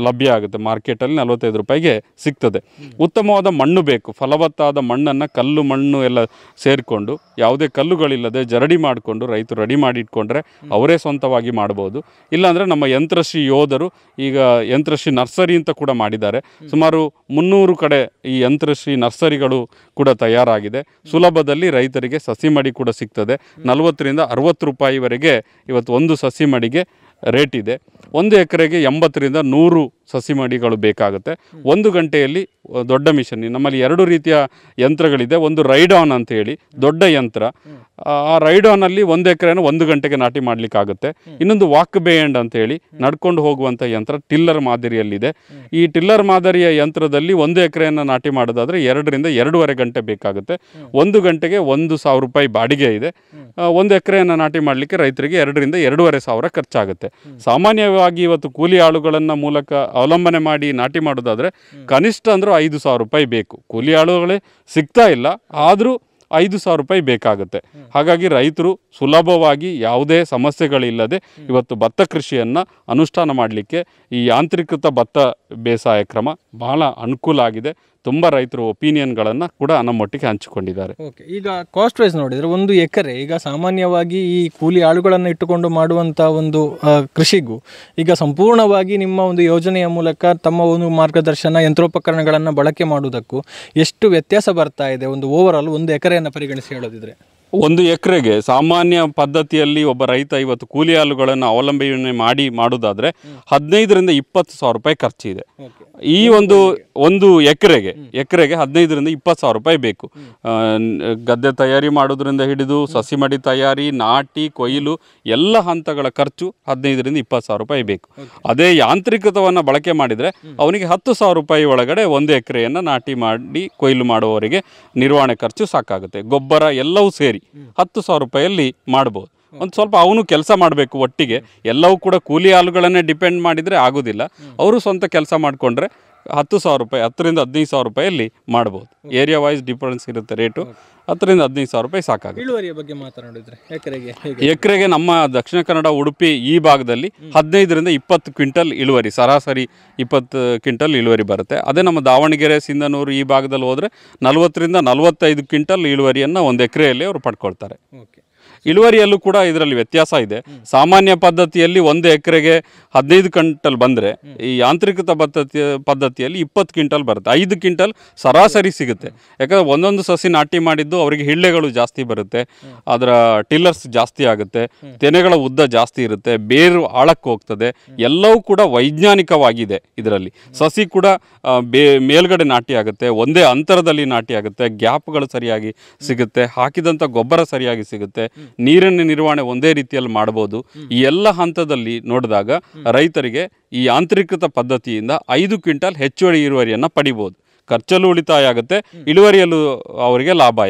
ಲಭ್ಯ ಆಗುತ್ತೆ. ಮಾರ್ಕೆಟಲ್ಲಿ 45 ರೂಪಾಯಿಗೆ ಸಿಗ್ತದೆ. ಉತ್ತಮವಾದ ಮಣ್ಣು ಬೇಕು. ಫಲವತ್ತಾದ ಮಣ್ಣನ್ನು, ಕಲ್ಲು ಮಣ್ಣು ಎಲ್ಲ ಸೇರಿಕೊಂಡು ಯಾವುದೇ ಕಲ್ಲುಗಳಿಲ್ಲದೆ ಜರಡಿ ಮಾಡಿಕೊಂಡು ರೈತರು ರೆಡಿ ಮಾಡಿ ಇಟ್ಕೊಂಡ್ರೆ ಅವರೇ ಸ್ವಂತವಾಗಿ ಮಾಡ್ಬೋದು. ಇಲ್ಲಾಂದರೆ ನಮ್ಮ ಯಂತ್ರಶ್ರೀ ಯೋಧರು ಈಗ ಯಂತ್ರಶ್ರೀ ನರ್ಸರಿ ಅಂತ ಕೂಡ ಮಾಡಿದ್ದಾರೆ. ಸುಮಾರು 300 ಕಡೆ ಈ ಯಂತ್ರಶ್ರೀ ನರ್ಸರಿಗಳು ಕೂಡ ತಯಾರಾಗಿದೆ. ಸುಲಭದಲ್ಲಿ ರೈತರಿಗೆ ಸಸಿ ಮಡಿ ಕೂಡ ಸಿಗ್ತದೆ. 40ರಿಂದ 60 ರೂಪಾಯಿವರೆಗೆ ಇವತ್ತು ಒಂದು ಸಸಿ ಮಡಿಗೆ ರೇಟ್ ಇದೆ. 1 ಎಕರೆಗೆ 80ರಿಂದ 100 ಸಸಿ ಮಡಿಗಳು ಬೇಕಾಗುತ್ತೆ. 1 ಗಂಟೆಯಲ್ಲಿ ದೊಡ್ಡ ಮಿಷನ್. ನಮ್ಮಲ್ಲಿ 2 ರೀತಿಯ ಯಂತ್ರಗಳಿದೆ. ಒಂದು ರೈಡಾನ್ ಅಂತ ಹೇಳಿ ದೊಡ್ಡ ಯಂತ್ರ. ಆ ರೈಡಾನಲ್ಲಿ 1 ಎಕರೆನ 1 ಗಂಟೆಗೆ ನಾಟಿ ಮಾಡಲಿಕ್ಕಾಗುತ್ತೆ. ಇನ್ನೊಂದು ವಾಕ್ ಬೇಯಂಡ್ ಅಂತ ಹೇಳಿ ನಡ್ಕೊಂಡು ಹೋಗುವಂಥ ಯಂತ್ರ ಟಿಲ್ಲರ್ ಮಾದರಿಯಲ್ಲಿದೆ. ಈ ಟಿಲ್ಲರ್ ಮಾದರಿಯ ಯಂತ್ರದಲ್ಲಿ 1 ಎಕರೆಯನ್ನು ನಾಟಿ ಮಾಡೋದಾದರೆ 2ರಿಂದ 2.5 ಗಂಟೆ ಬೇಕಾಗುತ್ತೆ. 1 ಗಂಟೆಗೆ 1,000 ರೂಪಾಯಿ ಬಾಡಿಗೆ ಇದೆ. 1 ಎಕರೆಯನ್ನು ನಾಟಿ ಮಾಡಲಿಕ್ಕೆ ರೈತರಿಗೆ 2ರಿಂದ 2,500 ಖರ್ಚಾಗುತ್ತೆ. ಸಾಮಾನ್ಯವಾಗಿ ಇವತ್ತು ಕೂಲಿ ಆಳುಗಳನ್ನು ಮೂಲಕ ಅವಲಂಬನೆ ಮಾಡಿ ನಾಟಿ ಮಾಡೋದಾದರೆ ಕನಿಷ್ಠ ಅಂದರೂ 5,000 ರೂಪಾಯಿ ಬೇಕು. ಕೂಲಿ ಆಳುಗಳೇ ಸಿಗ್ತಾ ಇಲ್ಲ, ಆದರೂ 5,000 ರೂಪಾಯಿ ಬೇಕಾಗುತ್ತೆ. ಹಾಗಾಗಿ ರೈತರು ಸುಲಭವಾಗಿ ಯಾವುದೇ ಸಮಸ್ಯೆಗಳಿಲ್ಲದೆ ಇವತ್ತು ಭತ್ತ ಕೃಷಿಯನ್ನು ಅನುಷ್ಠಾನ ಮಾಡಲಿಕ್ಕೆ ಈ ಯಾಂತ್ರೀಕೃತ ಭತ್ತ ಬೇಸಾಯ ಕ್ರಮ ಬಹಳ ಅನುಕೂಲ ಆಗಿದೆ. ತುಂಬ ರೈತರು ಒಪಿನಿಯನ್ಗಳನ್ನು ಕೂಡ ನಮ್ಮೊಟ್ಟಿಗೆ ಹಂಚಿಕೊಂಡಿದ್ದಾರೆ. ಓಕೆ, ಈಗ ಕಾಸ್ಟ್ ವೈಸ್ ನೋಡಿದರೆ 1 ಎಕರೆ ಈಗ ಸಾಮಾನ್ಯವಾಗಿ ಈ ಕೂಲಿ ಆಳುಗಳನ್ನು ಇಟ್ಟುಕೊಂಡು ಮಾಡುವಂಥ ಒಂದು ಕೃಷಿಗೂ ಈಗ ಸಂಪೂರ್ಣವಾಗಿ ನಿಮ್ಮ ಒಂದು ಯೋಜನೆಯ ಮೂಲಕ ತಮ್ಮ ಒಂದು ಮಾರ್ಗದರ್ಶನ ಯಂತ್ರೋಪಕರಣಗಳನ್ನು ಬಳಕೆ ಮಾಡುವುದಕ್ಕೂ ಎಷ್ಟು ವ್ಯತ್ಯಾಸ ಬರ್ತಾ ಇದೆ ಒಂದು ಓವರಾಲ್ 1 ಎಕರೆಯನ್ನು ಪರಿಗಣಿಸಿ ಹೇಳೋದಿದ್ರೆ? 1 ಎಕರೆಗೆ ಸಾಮಾನ್ಯ ಪದ್ಧತಿಯಲ್ಲಿ ಒಬ್ಬ ರೈತ ಇವತ್ತು ಕೂಲಿ ಆಳುಗಳನ್ನು ಅವಲಂಬನೆ ಮಾಡುವುದಾದ್ರೆ 15ರಿಂದ 20 ಸಾವಿರ ರೂಪಾಯಿ ಖರ್ಚಿದೆ. ಈ ಒಂದು ಎಕರೆಗೆ 15ರಿಂದ 20 ಸಾವಿರ ರೂಪಾಯಿ ಬೇಕು. ಗದ್ದೆ ತಯಾರಿ ಮಾಡೋದ್ರಿಂದ ಹಿಡಿದು ಸಸಿ ಮಡಿ ತಯಾರಿ, ನಾಟಿ, ಕೊಯ್ಲು ಎಲ್ಲ ಹಂತಗಳ ಖರ್ಚು 15ರಿಂದ 20 ಸಾವಿರ ರೂಪಾಯಿ ಬೇಕು. ಅದೇ ಯಾಂತ್ರಿಕತವನ್ನು ಬಳಕೆ ಮಾಡಿದರೆ ಅವನಿಗೆ 10 ಸಾವಿರ ರೂಪಾಯಿ ಒಳಗಡೆ 1 ಎಕರೆಯನ್ನು ನಾಟಿ ಮಾಡಿ ಕೊಯ್ಲು ಮಾಡುವವರಿಗೆ ನಿರ್ವಹಣೆ ಖರ್ಚು ಸಾಕಾಗುತ್ತೆ. ಗೊಬ್ಬರ ಎಲ್ಲವೂ ಸೇರಿ 10 ಸಾವಿರ ರೂಪಾಯಲ್ಲಿ ಮಾಡ್ಬೋದು. ಒಂದು ಸ್ವಲ್ಪ ಅವನು ಕೆಲಸ ಮಾಡಬೇಕು ಒಟ್ಟಿಗೆ. ಎಲ್ಲವೂ ಕೂಡ ಕೂಲಿ ಆಳುಗಳನ್ನೇ ಡಿಪೆಂಡ್ ಮಾಡಿದರೆ ಆಗೋದಿಲ್ಲ. ಅವರು ಸ್ವಂತ ಕೆಲಸ ಮಾಡಿಕೊಂಡ್ರೆ 10 ಸಾವಿರ ರೂಪಾಯಿ 10ರಿಂದ 15 ಸಾವಿರ ರೂಪಾಯಲ್ಲಿ ಮಾಡ್ಬೋದು. ಏರಿಯಾ ವೈಸ್ ಡಿಫರೆನ್ಸ್ ಇರುತ್ತೆ ರೇಟು. 10ರಿಂದ 15 ಸಾವಿರ ರೂಪಾಯಿ ಸಾಕಾಗುತ್ತೆ. ಇಳುವರಿಯ ಬಗ್ಗೆ ಮಾತನಾಡಿದ್ರೆ ಎಕರೆಗೆ ನಮ್ಮ ದಕ್ಷಿಣ ಕನ್ನಡ ಉಡುಪಿ ಈ ಭಾಗದಲ್ಲಿ 15ರಿಂದ 20 ಕ್ವಿಂಟಲ್ ಇಳುವರಿ, ಸರಾಸರಿ 20 ಕ್ವಿಂಟಲ್ ಇಳುವರಿ ಬರುತ್ತೆ. ಅದೇ ನಮ್ಮ ದಾವಣಗೆರೆ, ಸಿಂಧನೂರು ಈ ಭಾಗದಲ್ಲಿ ಹೋದರೆ 40ರಿಂದ 45 ಕ್ವಿಂಟಲ್ ಇಳುವರಿಯನ್ನು 1 ಎಕರೆಯಲ್ಲಿ ಅವರು ಪಡ್ಕೊಳ್ತಾರೆ. ಇಳುವರಿಯಲ್ಲೂ ಕೂಡ ಇದರಲ್ಲಿ ವ್ಯತ್ಯಾಸ ಇದೆ. ಸಾಮಾನ್ಯ ಪದ್ಧತಿಯಲ್ಲಿ 1 ಎಕರೆಗೆ 15 ಕ್ವಿಂಟಲ್ ಬಂದರೆ ಈ ಯಾಂತ್ರಿಕತ ಪದ್ಧತಿಯಲ್ಲಿ 20 ಕ್ವಿಂಟಲ್ ಬರುತ್ತೆ. 5 ಕ್ವಿಂಟಲ್ ಸರಾಸರಿ ಸಿಗುತ್ತೆ. ಯಾಕಂದರೆ ಒಂದೊಂದು ಸಸಿ ನಾಟಿ ಮಾಡಿದ್ದು ಅವರಿಗೆ ಹಿಳ್ಳೆಗಳು ಜಾಸ್ತಿ ಬರುತ್ತೆ, ಅದರ ಟಿಲ್ಲರ್ಸ್ ಜಾಸ್ತಿ ಆಗುತ್ತೆ, ತೆನೆಗಳ ಉದ್ದ ಜಾಸ್ತಿ ಇರುತ್ತೆ, ಬೇರು ಆಳಕ್ಕೆ ಹೋಗ್ತದೆ. ಎಲ್ಲವೂ ಕೂಡ ವೈಜ್ಞಾನಿಕವಾಗಿದೆ. ಇದರಲ್ಲಿ ಸಸಿ ಕೂಡ ಮೇಲ್ಗಡೆ ನಾಟಿ ಆಗುತ್ತೆ, ಒಂದೇ ಅಂತರದಲ್ಲಿ ನಾಟಿ ಆಗುತ್ತೆ, ಗ್ಯಾಪ್ಗಳು ಸರಿಯಾಗಿ ಸಿಗುತ್ತೆ, ಹಾಕಿದಂಥ ಗೊಬ್ಬರ ಸರಿಯಾಗಿ ಸಿಗುತ್ತೆ, ನೀರಿನ ನಿರ್ವಹಣೆ ಒಂದೇ ರೀತಿಯಲ್ಲಿ ಮಾಡ್ಬೋದು. ಈ ಎಲ್ಲ ಹಂತದಲ್ಲಿ ನೋಡಿದಾಗ ರೈತರಿಗೆ ಈ ಯಾಂತ್ರಿಕೃತ ಪದ್ಧತಿಯಿಂದ 5 ಕ್ವಿಂಟಲ್ ಹೆಚ್ಚುವರಿ ಇಳುವರಿಯನ್ನು ಪಡಿಬೋದು. ಖರ್ಚಲ್ಲೂ ಉಳಿತಾಯ ಆಗುತ್ತೆ, ಇಳುವರಿಯಲ್ಲೂ ಅವರಿಗೆ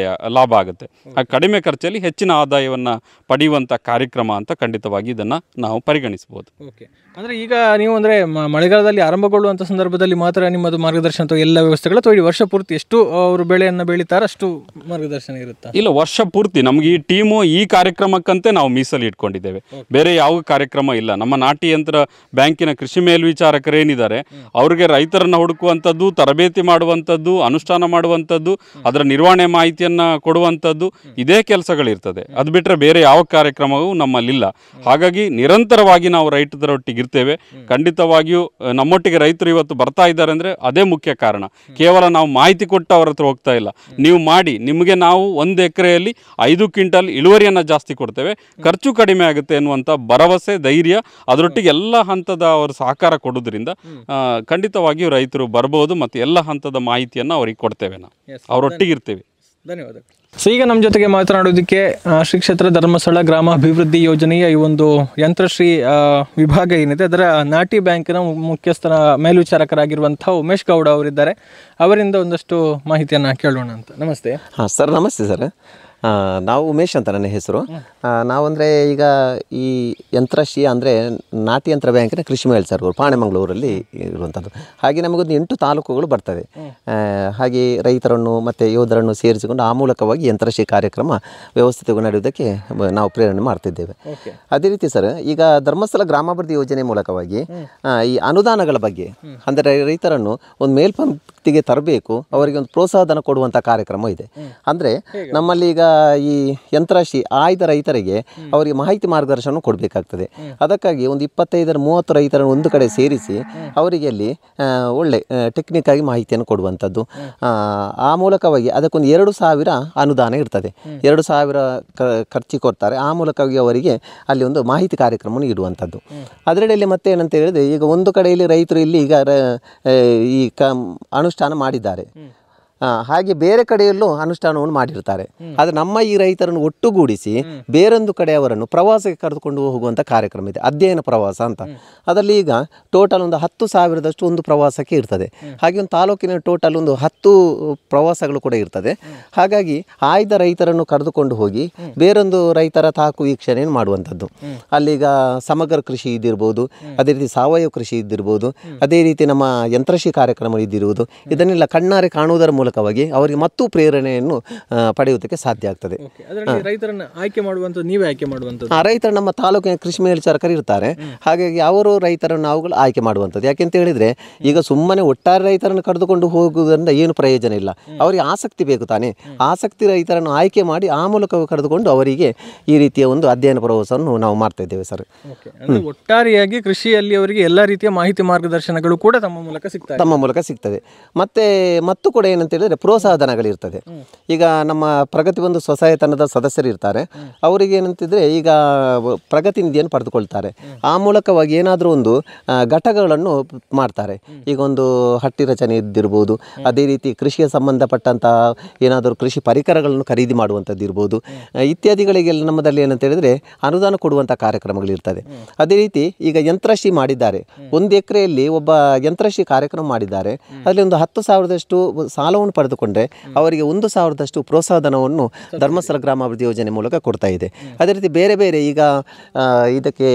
ಲಾಭ ಆಗುತ್ತೆ. ಕಡಿಮೆ ಖರ್ಚಲ್ಲಿ ಹೆಚ್ಚಿನ ಆದಾಯವನ್ನು ಪಡೆಯುವಂಥ ಕಾರ್ಯಕ್ರಮ ಅಂತ ಖಂಡಿತವಾಗಿ ಇದನ್ನು ನಾವು ಪರಿಗಣಿಸ್ಬೋದು. ಓಕೆ, ಅಂದರೆ ಈಗ ನೀವು ಅಂದರೆ ಮಳೆಗಾಲದಲ್ಲಿ ಆರಂಭಗೊಳ್ಳುವಂಥ ಸಂದರ್ಭದಲ್ಲಿ ಮಾತ್ರ ನಿಮ್ಮದು ಮಾರ್ಗದರ್ಶನ ಅಥವಾ ಎಲ್ಲ ವ್ಯವಸ್ಥೆಗಳು ಅಥವಾ ಇಡೀ ವರ್ಷ ಪೂರ್ತಿ ಎಷ್ಟು ಅವರು ಬೆಳೆಯನ್ನು ಬೆಳೀತಾರೆ ಅಷ್ಟು ಮಾರ್ಗದರ್ಶನ ಇರುತ್ತಾ? ಇಲ್ಲ, ವರ್ಷ ಪೂರ್ತಿ ನಮಗೆ ಈ ಟೀಮು ಈ ಕಾರ್ಯಕ್ರಮಕ್ಕಂತೆ ನಾವು ಮೀಸಲು ಇಟ್ಕೊಂಡಿದ್ದೇವೆ. ಬೇರೆ ಯಾವ ಕಾರ್ಯಕ್ರಮ ಇಲ್ಲ. ನಮ್ಮ ನಾಟಿ ಯಂತ್ರ ಬ್ಯಾಂಕಿನ ಕೃಷಿ ಮೇಲ್ವಿಚಾರಕರೇನಿದ್ದಾರೆ ಅವ್ರಿಗೆ ರೈತರನ್ನು ಹುಡುಕುವಂಥದ್ದು, ತರಬೇತಿ ಮಾಡುವಂಥದ್ದು, ಅನುಷ್ಠಾನ ಮಾಡುವಂಥದ್ದು, ಅದರ ನಿರ್ವಹಣೆ ಮಾಹಿತಿಯನ್ನು ಕೊಡುವಂಥದ್ದು, ಇದೇ ಕೆಲಸಗಳಿರ್ತದೆ. ಅದು ಬಿಟ್ಟರೆ ಬೇರೆ ಯಾವ ಕಾರ್ಯಕ್ರಮವೂ ನಮ್ಮಲ್ಲಿಲ್ಲ. ಹಾಗಾಗಿ ನಿರಂತರವಾಗಿ ನಾವು ರೈತರೊಟ್ಟಿಗೆ ಇರ್ತೇವೆ. ಖಂಡಿತವಾಗಿಯೂ ನಮ್ಮೊಟ್ಟಿಗೆ ರೈತರು ಇವತ್ತು ಬರ್ತಾ ಇದ್ದಾರೆ ಅಂದರೆ ಅದೇ ಮುಖ್ಯ ಕಾರಣ. ಕೇವಲ ನಾವು ಮಾಹಿತಿ ಕೊಟ್ಟು ಅವ್ರ ಹತ್ರ ಹೋಗ್ತಾ ಇಲ್ಲ. ನೀವು ಮಾಡಿ, ನಿಮಗೆ ನಾವು 1 ಎಕರೆಯಲ್ಲಿ 5 ಕ್ವಿಂಟಲ್ ಇಳುವರಿಯನ್ನು ಜಾಸ್ತಿ ಕೊಡ್ತೇವೆ, ಖರ್ಚು ಕಡಿಮೆ ಆಗುತ್ತೆ ಎನ್ನುವಂಥ ಭರವಸೆ, ಧೈರ್ಯ, ಅದರೊಟ್ಟಿಗೆ ಎಲ್ಲ ಹಂತದ ಅವರು ಸಹಕಾರ ಕೊಡೋದ್ರಿಂದ ಖಂಡಿತವಾಗಿಯೂ ರೈತರು ಬರ್ಬೋದು. ಮತ್ತು ಎಲ್ಲ ಹಂತದ ಮಾಹಿತಿಯನ್ನು ಅವ್ರಿಗೆ ಕೊಡ್ತೇವೆ. ನಾವು ಅವರೊಟ್ಟಿಗೆ ಇರ್ತೇವೆ. ಧನ್ಯವಾದ. ಸೊ ಈಗ ನಮ್ಮ ಜೊತೆಗೆ ಮಾತನಾಡೋದಕ್ಕೆ ಶ್ರೀ ಕ್ಷೇತ್ರ ಧರ್ಮಸ್ಥಳ ಗ್ರಾಮಾಭಿವೃದ್ಧಿ ಯೋಜನೆಯ ಈ ಒಂದು ಯಂತ್ರಶ್ರೀ ವಿಭಾಗ ಏನಿದೆ ಅದರ ನಾಟಿ ಬ್ಯಾಂಕಿನ ಮುಖ್ಯಸ್ಥರ ಮೇಲ್ವಿಚಾರಕರಾಗಿರುವಂಥ ಉಮೇಶ್ ಗೌಡ ಅವರಿದ್ದಾರೆ. ಅವರಿಂದ ಒಂದಷ್ಟು ಮಾಹಿತಿಯನ್ನು ಕೇಳೋಣ ಅಂತ. ನಮಸ್ತೆ. ಹಾಂ ಸರ್, ನಮಸ್ತೆ ಸರ್. ನಾವು ಉಮೇಶ್ ಅಂತ ನನ್ನ ಹೆಸರು. ನಾವಂದರೆ ಈಗ ಈ ಯಂತ್ರಶ್ರೀ ಅಂದರೆ ನಾಟಿ ಯಂತ್ರ ಬ್ಯಾಂಕಿನ ಕೃಷಿ ಮೇಲ್ವಿಚಾರಕರು ಪಾಣೆಮಂಗಳೂರಲ್ಲಿ ಇರುವಂಥದ್ದು. ಹಾಗೆ ನಮಗೊಂದು 8 ತಾಲೂಕುಗಳು ಬರ್ತವೆ. ಹಾಗೆ ರೈತರನ್ನು ಮತ್ತು ಯೋಧರನ್ನು ಸೇರಿಸಿಕೊಂಡು ಆ ಮೂಲಕವಾಗಿ ಯಂತ್ರಶ್ರೀ ಕಾರ್ಯಕ್ರಮ ವ್ಯವಸ್ಥಿತವಾಗಿ ನಡೆಯುವುದಕ್ಕೆ ನಾವು ಪ್ರೇರಣೆ ಮಾಡ್ತಿದ್ದೇವೆ. ಅದೇ ರೀತಿ ಸರ್, ಈಗ ಧರ್ಮಸ್ಥಳ ಗ್ರಾಮಾಭಿವೃದ್ಧಿ ಯೋಜನೆ ಮೂಲಕವಾಗಿ ಈ ಅನುದಾನಗಳ ಬಗ್ಗೆ ಅಂದರೆ ರೈತರನ್ನು ಒಂದು ಮೇಲ್ಪಂಕ್ತಿಗೆ ತರಬೇಕು, ಅವರಿಗೆ ಒಂದು ಪ್ರೋತ್ಸಾಹಧನ ಕೊಡುವಂಥ ಕಾರ್ಯಕ್ರಮ ಇದೆ. ಅಂದರೆ ನಮ್ಮಲ್ಲಿ ಈಗ ಈ ಯಂತ್ರಶ್ರೀ ಆಯ್ದ ರೈತರಿಗೆ ಅವರಿಗೆ ಮಾಹಿತಿ ಮಾರ್ಗದರ್ಶನ ಕೊಡಬೇಕಾಗ್ತದೆ. ಅದಕ್ಕಾಗಿ ಒಂದು 25-30 ರೈತರನ್ನು ಒಂದು ಕಡೆ ಸೇರಿಸಿ ಅವರಿಗೆ ಅಲ್ಲಿ ಒಳ್ಳೆ ಟೆಕ್ನಿಕ್ ಆಗಿ ಮಾಹಿತಿಯನ್ನು ಕೊಡುವಂಥದ್ದು. ಆ ಮೂಲಕವಾಗಿ ಅದಕ್ಕೊಂದು 2,000 ಅನುದಾನ ಇರ್ತದೆ. 2,000 ಖರ್ಚು ಕೊಡ್ತಾರೆ. ಆ ಮೂಲಕವಾಗಿ ಅವರಿಗೆ ಅಲ್ಲಿ ಒಂದು ಮಾಹಿತಿ ಕಾರ್ಯಕ್ರಮವನ್ನು ಇಡುವಂಥದ್ದು. ಅದರಲ್ಲಿ ಮತ್ತೆ ಏನಂತ ಹೇಳಿದ್ರೆ, ಈಗ ಒಂದು ಕಡೆಯಲ್ಲಿ ರೈತರು ಇಲ್ಲಿ ಈಗ ಈ ಅನುಷ್ಠಾನ ಮಾಡಿದ್ದಾರೆ, ಹಾಗೆ ಬೇರೆ ಕಡೆಯಲ್ಲೂ ಅನುಷ್ಠಾನವನ್ನು ಮಾಡಿರ್ತಾರೆ. ಆದರೆ ನಮ್ಮ ಈ ರೈತರನ್ನು ಒಟ್ಟುಗೂಡಿಸಿ ಬೇರೊಂದು ಕಡೆ ಅವರನ್ನು ಪ್ರವಾಸಕ್ಕೆ ಕರೆದುಕೊಂಡು ಹೋಗುವಂಥ ಕಾರ್ಯಕ್ರಮ ಇದೆ, ಅಧ್ಯಯನ ಪ್ರವಾಸ ಅಂತ. ಅದರಲ್ಲಿ ಈಗ ಟೋಟಲ್ ಒಂದು 10,000ದಷ್ಟು ಒಂದು ಪ್ರವಾಸಕ್ಕೆ ಇರ್ತದೆ. ಹಾಗೆ ಒಂದು ತಾಲೂಕಿನ ಟೋಟಲ್ ಒಂದು 10 ಪ್ರವಾಸಗಳು ಕೂಡ ಇರ್ತದೆ. ಹಾಗಾಗಿ ಆಯ್ದ ರೈತರನ್ನು ಕರೆದುಕೊಂಡು ಹೋಗಿ ಬೇರೊಂದು ರೈತರ ತಾಕು ವೀಕ್ಷಣೆಯನ್ನು ಮಾಡುವಂಥದ್ದು. ಅಲ್ಲೀಗ ಸಮಗ್ರ ಕೃಷಿ ಇದ್ದಿರ್ಬೋದು, ಅದೇ ರೀತಿ ಸಾವಯವ ಕೃಷಿ ಇದ್ದಿರ್ಬೋದು, ಅದೇ ರೀತಿ ನಮ್ಮ ಯಂತ್ರಶ್ರೀ ಕಾರ್ಯಕ್ರಮ ಇದ್ದಿರುವುದು, ಇದನ್ನೆಲ್ಲ ಕಣ್ಣಾರೆ ಕಾಣುವುದರ ಮೂಲಕ ಮೂಲಕವಾಗಿ ಅವರಿಗೆ ಮತ್ತೂ ಪ್ರೇರಣೆಯನ್ನು ಪಡೆಯುವುದಕ್ಕೆ ಸಾಧ್ಯ ಆಗ್ತದೆ. ಅದರಲ್ಲಿ ರೈತರನ್ನು ಆಯ್ಕೆ ಮಾಡುವಂಥದ್ದು ನೀವೇ ಆಯ್ಕೆ ಮಾಡುವಂಥದ್ದು? ರೈತರು ನಮ್ಮ ತಾಲೂಕಿನ ಕೃಷಿ ಮೇಲ್ವಿಚಾರಕರು ಇರ್ತಾರೆ. ಹಾಗಾಗಿ ಅವರು ರೈತರನ್ನು ನಾವುಗಳು ಆಯ್ಕೆ ಮಾಡುವಂಥದ್ದು. ಯಾಕೆಂತ ಹೇಳಿದರೆ ಈಗ ಸುಮ್ಮನೆ ಒಟ್ಟಾರೆ ರೈತರನ್ನು ಕರೆದುಕೊಂಡು ಹೋಗುವುದರಿಂದ ಏನು ಪ್ರಯೋಜನ ಇಲ್ಲ. ಅವರಿಗೆ ಆಸಕ್ತಿ ಬೇಕು ತಾನೇ. ಆಸಕ್ತಿ ರೈತರನ್ನು ಆಯ್ಕೆ ಮಾಡಿ ಆ ಮೂಲಕ ಕರೆದುಕೊಂಡು ಅವರಿಗೆ ಈ ರೀತಿಯ ಒಂದು ಅಧ್ಯಯನ ಪ್ರವಾಸವನ್ನು ನಾವು ಮಾಡ್ತಾ ಇದ್ದೇವೆ ಸರ್. ಒಟ್ಟಾರೆಯಾಗಿ ಕೃಷಿಯಲ್ಲಿ ಅವರಿಗೆ ಎಲ್ಲ ರೀತಿಯ ಮಾಹಿತಿ ಮಾರ್ಗದರ್ಶನಗಳು ಕೂಡ ತಮ್ಮ ಮೂಲಕ ಸಿಗ್ತದೆ. ಮತ್ತು ಕೂಡ ಏನಂತ ಹೇಳಿದ್ರೆ ಪ್ರೋತ್ಸಾಹಧನಗಳಿರ್ತದೆ. ಈಗ ನಮ್ಮ ಪ್ರಗತಿ ಒಂದು ಸ್ವಸಹಾಯತನದ ಸದಸ್ಯರು ಇರ್ತಾರೆ. ಅವರಿಗೆ ಏನಂತಿದ್ರೆ ಈಗ ಪ್ರಗತಿ ನಿಧಿಯನ್ನು ಪಡೆದುಕೊಳ್ತಾರೆ. ಆ ಮೂಲಕವಾಗಿ ಏನಾದರೂ ಒಂದು ಘಟಕಗಳನ್ನು ಮಾಡ್ತಾರೆ. ಈಗ ಒಂದು ಹಟ್ಟಿ ರಚನೆ ಇದ್ದಿರ್ಬೋದು, ಅದೇ ರೀತಿ ಕೃಷಿಗೆ ಸಂಬಂಧಪಟ್ಟಂಥ ಏನಾದರೂ ಕೃಷಿ ಪರಿಕರಗಳನ್ನು ಖರೀದಿ ಮಾಡುವಂಥದ್ದು ಇರ್ಬೋದು, ಇತ್ಯಾದಿಗಳಿಗೆಲ್ಲ ನಮ್ಮದಲ್ಲಿ ಏನಂತ ಹೇಳಿದರೆ ಅನುದಾನ ಕೊಡುವಂಥ ಕಾರ್ಯಕ್ರಮಗಳಿರ್ತದೆ. ಅದೇ ರೀತಿ ಈಗ ಯಂತ್ರಶ್ರೀ ಮಾಡಿದ್ದಾರೆ. 1 ಎಕರೆಯಲ್ಲಿ ಒಬ್ಬ ಯಂತ್ರಶ್ರೀ ಕಾರ್ಯಕ್ರಮ ಮಾಡಿದ್ದಾರೆ. ಅದರಲ್ಲಿ ಒಂದು 10,000ದಷ್ಟು ಸಾಲವನ್ನು ಪಡೆದುಕೊಂಡ್ರೆ ಅವರಿಗೆ 1,000ದಷ್ಟು ಪ್ರೋತ್ಸಾಹಧನವನ್ನು ಧರ್ಮಸ್ಥಳ ಗ್ರಾಮಾಭಿವೃದ್ಧಿ ಯೋಜನೆ ಮೂಲಕ ಕೊಡ್ತಾ ಇದೆ. ಅದೇ ರೀತಿ ಬೇರೆ ಬೇರೆ ಈಗ ಇದಕ್ಕೆ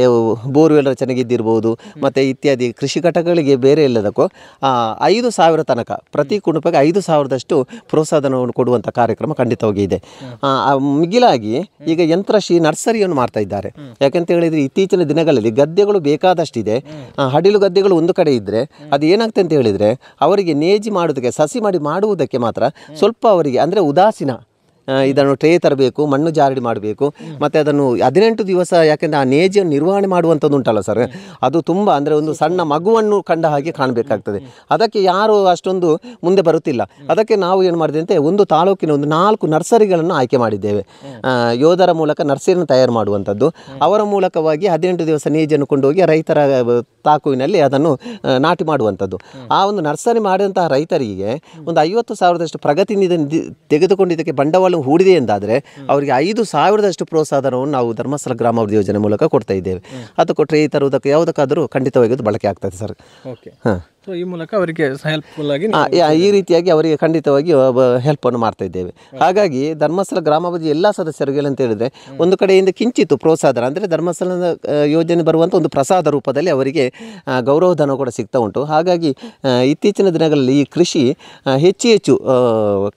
ಬೋರ್ವೆಲ್ ರಚನೆಗಿದ್ದಿರ್ಬೋದು ಮತ್ತು ಇತ್ಯಾದಿ ಕೃಷಿ ಘಟಕಗಳಿಗೆ ಬೇರೆ ಎಲ್ಲದಕ್ಕೂ 5,000 ತನಕ ಪ್ರತಿ ಕುಟುಂಬಕ್ಕೆ 5,000ದಷ್ಟು ಪ್ರೋತ್ಸಾಹಧನವನ್ನು ಕೊಡುವಂಥ ಕಾರ್ಯಕ್ರಮ ಖಂಡಿತವಾಗಿ ಇದೆ. ಮಿಗಿಲಾಗಿ ಈಗ ಯಂತ್ರಶ್ರೀ ನರ್ಸರಿಯನ್ನು ಮಾಡ್ತಾ ಇದ್ದಾರೆ. ಯಾಕೆಂತ ಹೇಳಿದರೆ ಇತ್ತೀಚಿನ ದಿನಗಳಲ್ಲಿ ಗದ್ದೆಗಳು ಬೇಕಾದಷ್ಟಿದೆ. ಹಡಿಲು ಗದ್ದೆಗಳು ಒಂದು ಕಡೆ ಇದ್ದರೆ ಅದು ಏನಾಗ್ತದೆ ಅಂತ ಹೇಳಿದರೆ ಅವರಿಗೆ ನೇಜಿ ಮಾಡೋದಕ್ಕೆ ಸಸಿ ಮಾಡುವುದಕ್ಕೆ ಮಾತ್ರ ಸ್ವಲ್ಪ ಅವರಿಗೆ ಅಂದರೆ ಉದಾಸೀನ. ಇದನ್ನು ಟ್ರೇ ತರಬೇಕು, ಮಣ್ಣು ಜಾರಡಿ ಮಾಡಬೇಕು, ಮತ್ತು ಅದನ್ನು 18 ದಿವಸ ಯಾಕೆಂದರೆ ಆ ನೇಜಿಯನ್ನು ನಿರ್ವಹಣೆ ಮಾಡುವಂಥದ್ದು ಉಂಟಲ್ಲ ಸರ್, ಅದು ತುಂಬ ಅಂದರೆ ಒಂದು ಸಣ್ಣ ಮಗುವನ್ನು ಕಂಡ ಹಾಗೆ ಕಾಣಬೇಕಾಗ್ತದೆ. ಅದಕ್ಕೆ ಯಾರು ಅಷ್ಟೊಂದು ಮುಂದೆ ಬರುತ್ತಿಲ್ಲ. ಅದಕ್ಕೆ ನಾವು ಏನು ಮಾಡಿದೆ ಅಂತ ಒಂದು ತಾಲೂಕಿನ ಒಂದು 4 ನರ್ಸರಿಗಳನ್ನು ಆಯ್ಕೆ ಮಾಡಿದ್ದೇವೆ. ಯೋಧರ ಮೂಲಕ ನರ್ಸರಿಯನ್ನು ತಯಾರು ಮಾಡುವಂಥದ್ದು, ಅವರ ಮೂಲಕವಾಗಿ 18 ದಿವಸ ನೇಜಿಯನ್ನು ಕೊಂಡೋಗಿ ರೈತರ ತಾಕುವಿನಲ್ಲಿ ಅದನ್ನು ನಾಟಿ ಮಾಡುವಂಥದ್ದು. ಆ ಒಂದು ನರ್ಸರಿ ಮಾಡಿದಂತಹ ರೈತರಿಗೆ ಒಂದು 50,000ದಷ್ಟು ಪ್ರಗತಿ ನಿಧಿ ತೆಗೆದುಕೊಂಡಿದ್ದಕ್ಕೆ ಬಂಡವಾಳ ಹೂಡಿದೆ ಎಂದಾದರೆ ಅವರಿಗೆ 5,000ದಷ್ಟು ಪ್ರೋತ್ಸಾಹಧನವನ್ನು ನಾವು ಧರ್ಮಸ್ಥಳ ಗ್ರಾಮಾಭಿವೃದ್ಧಿ ಯೋಜನೆ ಮೂಲಕ ಕೊಡ್ತಾ ಇದ್ದೇವೆ. ಅದು ಕೊಟ್ಟರೆ ಈ ತರುವುದಕ್ಕೆ ಯಾವುದಕ್ಕಾದರೂ ಖಂಡಿತವಾಗಿ ಅದು ಬಳಕೆ ಆಗ್ತದೆ ಸರ್. ಹಾಂ, ಈ ಮೂಲಕ ಅವರಿಗೆ ಹೆಲ್ಪ್ಫುಲ್ ಆಗಿ ಈ ರೀತಿಯಾಗಿ ಅವರಿಗೆ ಖಂಡಿತವಾಗಿ ಹೆಲ್ಪನ್ನು ಮಾಡ್ತಾ ಇದ್ದೇವೆ. ಹಾಗಾಗಿ ಧರ್ಮಸ್ಥಳ ಗ್ರಾಮಾಭಿವೃದ್ಧಿ ಎಲ್ಲ ಸದಸ್ಯರಿಗೆ ಏನಂತ ಹೇಳಿದರೆ ಒಂದು ಕಡೆಯಿಂದ ಕಿಂಚಿತ್ತು ಪ್ರೋತ್ಸಾಹಧನ ಅಂದರೆ ಧರ್ಮಸ್ಥಳದ ಯೋಜನೆ ಬರುವಂಥ ಒಂದು ಪ್ರಸಾದ ರೂಪದಲ್ಲಿ ಅವರಿಗೆ ಗೌರವಧನ ಕೂಡ ಸಿಗ್ತಾ ಉಂಟು. ಹಾಗಾಗಿ ಇತ್ತೀಚಿನ ದಿನಗಳಲ್ಲಿ ಈ ಕೃಷಿ ಹೆಚ್ಚು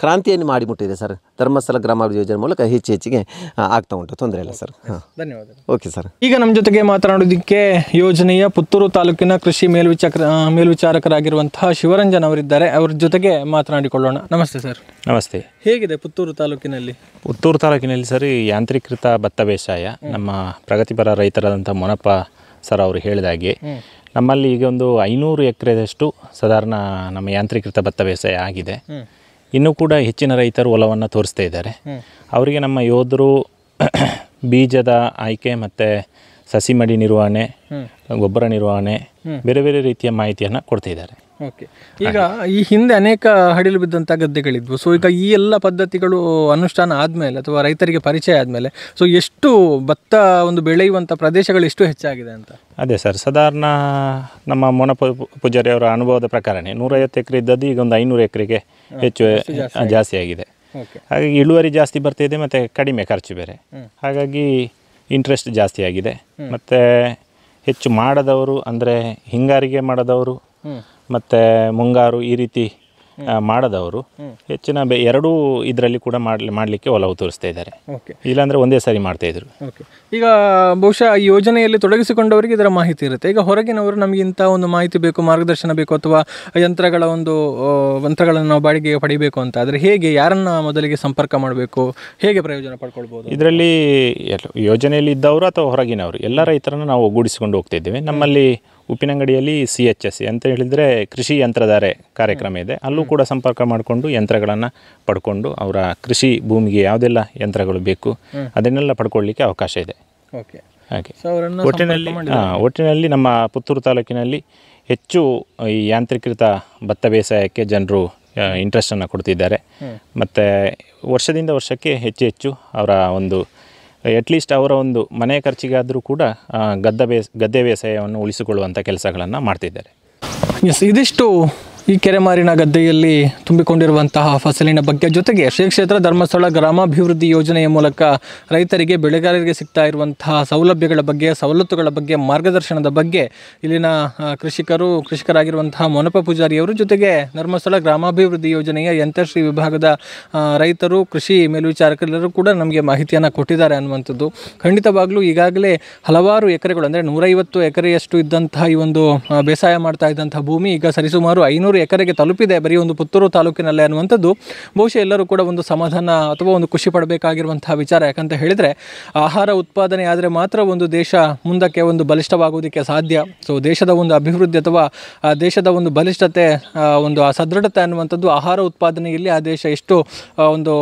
ಕ್ರಾಂತಿಯನ್ನು ಮಾಡಿಬಿಟ್ಟಿದೆ ಸರ್. ಧರ್ಮಸ್ಥಳ ಗ್ರಾಮಾಭಿವೃದ್ಧಿ ಯೋಜನೆ ಮೂಲಕ ಹೆಚ್ಚಿಗೆ ಆಗ್ತಾ ಉಂಟು. ತೊಂದರೆ ಇಲ್ಲ ಸರ್. ಹಾಂ, ಧನ್ಯವಾದ. Okay sir. ಈಗ ನಮ್ಮ ಜೊತೆಗೆ ಮಾತನಾಡೋದಕ್ಕೆ ಯೋಜನೆಯ ಪುತ್ತೂರು ತಾಲೂಕಿನ ಕೃಷಿ ಮೇಲ್ವಿಚಾರಕರಾಗಿರುವಂತಹ ಶಿವರಂಜನ್ ಅವರಿದ್ದಾರೆ. ಅವ್ರ ಜೊತೆಗೆ ಮಾತನಾಡಿಕೊಳ್ಳೋಣ. ನಮಸ್ತೆ ಸರ್. ನಮಸ್ತೆ. ಹೇಗಿದೆ ಪುತ್ತೂರು ತಾಲೂಕಿನಲ್ಲಿ? ಪುತ್ತೂರು ತಾಲೂಕಿನಲ್ಲಿ ಸರಿ ಯಾಂತ್ರೀಕೃತ ಭತ್ತ ಬೇಸಾಯ ನಮ್ಮ ಪ್ರಗತಿಪರ ರೈತರಾದಂಥ ಮೊನಪ್ಪ ಸರ್ ಅವರು ಹೇಳಿದ ಹಾಗೆ ನಮ್ಮಲ್ಲಿ ಈಗ ಒಂದು 500 ಎಕರೆದಷ್ಟು ಸಾಧಾರಣ ನಮ್ಮ ಯಾಂತ್ರೀಕೃತ ಭತ್ತ ಬೇಸಾಯ ಆಗಿದೆ. ಇನ್ನೂ ಕೂಡ ಹೆಚ್ಚಿನ ರೈತರು ಒಲವನ್ನು ತೋರಿಸ್ತಾ ಇದ್ದಾರೆ. ಅವರಿಗೆ ನಮ್ಮ ಯೋಧರು ಬೀಜದ ಆಯ್ಕೆ ಮತ್ತು ಸಸಿ ಮಡಿ ನಿರ್ವಹಣೆ, ಗೊಬ್ಬರ ನಿರ್ವಹಣೆ, ಬೇರೆ ಬೇರೆ ರೀತಿಯ ಮಾಹಿತಿಯನ್ನು ಕೊಡ್ತಿದ್ದಾರೆ. ಓಕೆ, ಈಗ ಈ ಹಿಂದೆ ಅನೇಕ ಹಡಿಲು ಬಿದ್ದಂಥ ಗದ್ದೆಗಳಿದ್ವು. ಸೊ ಈಗ ಈ ಎಲ್ಲ ಪದ್ಧತಿಗಳು ಅನುಷ್ಠಾನ ಆದಮೇಲೆ ಅಥವಾ ರೈತರಿಗೆ ಪರಿಚಯ ಆದಮೇಲೆ ಸೊ ಎಷ್ಟು ಭತ್ತ ಒಂದು ಬೆಳೆಯುವಂಥ ಪ್ರದೇಶಗಳು ಎಷ್ಟು ಹೆಚ್ಚಾಗಿದೆ ಅಂತ? ಅದೇ ಸರ್, ಸಾಧಾರಣ ನಮ್ಮ ಮೊನಪ್ಪ ಪೂಜಾರಿ ಅವರ ಅನುಭವದ ಪ್ರಕಾರನೇ 150 ಎಕರೆ ಇದ್ದದ್ದು ಈಗ ಒಂದು 500 ಎಕರೆಗೆ ಹೆಚ್ಚು ಜಾಸ್ತಿ ಆಗಿದೆ. ಹಾಗಾಗಿ ಇಳುವರಿ ಜಾಸ್ತಿ ಬರ್ತಿದೆ ಮತ್ತು ಕಡಿಮೆ ಖರ್ಚು ಬೇರೆ. ಹಾಗಾಗಿ ಇಂಟ್ರೆಸ್ಟ್ ಜಾಸ್ತಿ ಆಗಿದೆ. ಮತ್ತು ಹೆಚ್ಚು ಮಾಡದವರು ಅಂದರೆ ಹಿಂಗಾರಿಗೆ ಮಾಡದವರು ಮತ್ತು ಮುಂಗಾರು ಈ ರೀತಿ ಮಾಡದವರು ಹೆಚ್ಚಿನ ಎರಡೂ ಇದರಲ್ಲಿ ಕೂಡ ಮಾಡಲಿಕ್ಕೆ ಒಲವು ತೋರಿಸ್ತಾ ಇದ್ದಾರೆ. ಇಲ್ಲಾಂದರೆ ಒಂದೇ ಸಾರಿ ಮಾಡ್ತಾಯಿದ್ರು. ಓಕೆ, ಈಗ ಬಹುಶಃ ಈ ಯೋಜನೆಯಲ್ಲಿ ತೊಡಗಿಸಿಕೊಂಡವರಿಗೆ ಇದರ ಮಾಹಿತಿ ಇರುತ್ತೆ. ಈಗ ಹೊರಗಿನವರು ನಮಗೆ ಇಂಥ ಒಂದು ಮಾಹಿತಿ ಬೇಕು, ಮಾರ್ಗದರ್ಶನ ಬೇಕು, ಅಥವಾ ಯಂತ್ರಗಳನ್ನು ನಾವು ಬಾಡಿಗೆಗೆ ಪಡಿಬೇಕು ಅಂತ ಆದರೆ ಹೇಗೆ, ಯಾರನ್ನು ಮೊದಲಿಗೆ ಸಂಪರ್ಕ ಮಾಡಬೇಕು, ಹೇಗೆ ಪ್ರಯೋಜನ ಪಡ್ಕೊಳ್ಬೋದು? ಇದರಲ್ಲಿ ಯೋಜನೆಯಲ್ಲಿ ಇದ್ದವರು ಅಥವಾ ಹೊರಗಿನವರು ಎಲ್ಲ ರೈತರನ್ನು ನಾವು ಒಗ್ಗೂಡಿಸಿಕೊಂಡು ಹೋಗ್ತಾ ಇದ್ದೇವೆ. ನಮ್ಮಲ್ಲಿ ಉಪ್ಪಿನಂಗಡಿಯಲ್ಲಿ CHS ಅಂತ ಹೇಳಿದರೆ ಕೃಷಿ ಯಂತ್ರಧಾರೆ ಕಾರ್ಯಕ್ರಮ ಇದೆ. ಅಲ್ಲೂ ಕೂಡ ಸಂಪರ್ಕ ಮಾಡಿಕೊಂಡು ಯಂತ್ರಗಳನ್ನು ಪಡ್ಕೊಂಡು ಅವರ ಕೃಷಿ ಭೂಮಿಗೆ ಯಾವುದೆಲ್ಲ ಯಂತ್ರಗಳು ಬೇಕು ಅದನ್ನೆಲ್ಲ ಪಡ್ಕೊಳ್ಳಿಕ್ಕೆ ಅವಕಾಶ ಇದೆ. ಓಕೆ, ಹಾಗೆ ಒಟ್ಟಿನಲ್ಲಿ ನಮ್ಮ ಪುತ್ತೂರು ತಾಲೂಕಿನಲ್ಲಿ ಹೆಚ್ಚು ಈ ಯಾಂತ್ರೀಕೃತ ಭತ್ತ ಬೇಸಾಯಕ್ಕೆ ಜನರು ಇಂಟ್ರೆಸ್ಟನ್ನು ಕೊಡ್ತಿದ್ದಾರೆ. ಮತ್ತು ವರ್ಷದಿಂದ ವರ್ಷಕ್ಕೆ ಹೆಚ್ಚು ಅವರ ಒಂದು ಅಟ್ಲೀಸ್ಟ್ ಅವರ ಒಂದು ಮನೆ ಖರ್ಚಿಗಾದರೂ ಕೂಡ ಗದ್ದೆ ಬೇಸಾಯವನ್ನು ಉಳಿಸಿಕೊಳ್ಳುವಂಥ ಕೆಲಸಗಳನ್ನು ಮಾಡ್ತಿದ್ದಾರೆ. ಎಸ್, ಇದಿಷ್ಟು ಈ ಕೆರೆಮಾರಿನ ಗದ್ದೆಯಲ್ಲಿ ತುಂಬಿಕೊಂಡಿರುವಂತಹ ಫಸಲಿನ ಬಗ್ಗೆ, ಜೊತೆಗೆ ಶ್ರೀ ಕ್ಷೇತ್ರ ಧರ್ಮಸ್ಥಳ ಗ್ರಾಮಾಭಿವೃದ್ಧಿ ಯೋಜನೆಯ ಮೂಲಕ ರೈತರಿಗೆ, ಬೆಳೆಗಾರರಿಗೆ ಸಿಗ್ತಾ ಇರುವಂತಹ ಸೌಲಭ್ಯಗಳ ಬಗ್ಗೆ, ಸವಲತ್ತುಗಳ ಬಗ್ಗೆ, ಮಾರ್ಗದರ್ಶನದ ಬಗ್ಗೆ ಇಲ್ಲಿನ ಕೃಷಿಕರಾಗಿರುವಂತಹ ಮೊನಪ ಪೂಜಾರಿಯವರು, ಜೊತೆಗೆ ಧರ್ಮಸ್ಥಳ ಗ್ರಾಮಾಭಿವೃದ್ಧಿ ಯೋಜನೆಯ ಯಂತ್ರಶ್ರೀ ವಿಭಾಗದ ರೈತರು, ಕೃಷಿ ಮೇಲ್ವಿಚಾರಕರೆಲ್ಲರೂ ಕೂಡ ನಮಗೆ ಮಾಹಿತಿಯನ್ನು ಕೊಟ್ಟಿದ್ದಾರೆ ಅನ್ನುವಂಥದ್ದು. ಖಂಡಿತವಾಗ್ಲೂ ಈಗಾಗಲೇ ಹಲವಾರು ಎಕರೆಗಳು, ಅಂದರೆ 150 ಎಕರೆಯಷ್ಟು ಇದ್ದಂತಹ ಈ ಒಂದು ಬೇಸಾಯ ಮಾಡ್ತಾ ಇದ್ದಂತಹ ಭೂಮಿ ಈಗ ಸರಿಸುಮಾರು 500 ಎಕರೆಗೆ ತಲುಪಿದೆ, ಬರೀ ಒಂದು ಪುತ್ತೂರು ತಾಲೂಕಿನಲ್ಲೇ ಅನ್ನುವಂಥದ್ದು ಬಹುಶಃ ಎಲ್ಲರೂ ಕೂಡ ಒಂದು ಸಮಾಧಾನ ಅಥವಾ ಒಂದು ಖುಷಿ ಪಡಬೇಕಾಗಿರುವಂತಹ ವಿಚಾರ. ಯಾಕಂತ ಹೇಳಿದರೆ ಆಹಾರ ಉತ್ಪಾದನೆ ಆದರೆ ಮಾತ್ರ ಒಂದು ದೇಶ ಮುಂದಕ್ಕೆ ಒಂದು ಬಲಿಷ್ಠವಾಗುವುದಕ್ಕೆ ಸಾಧ್ಯ. ಸೊ ದೇಶದ ಒಂದು ಅಭಿವೃದ್ಧಿ ಅಥವಾ ದೇಶದ ಒಂದು ಬಲಿಷ್ಠತೆ, ಒಂದು ಸದೃಢತೆ ಅನ್ನುವಂಥದ್ದು ಆಹಾರ ಉತ್ಪಾದನೆಯಲ್ಲಿ ಆ ದೇಶ ಎಷ್ಟು ಒಂದು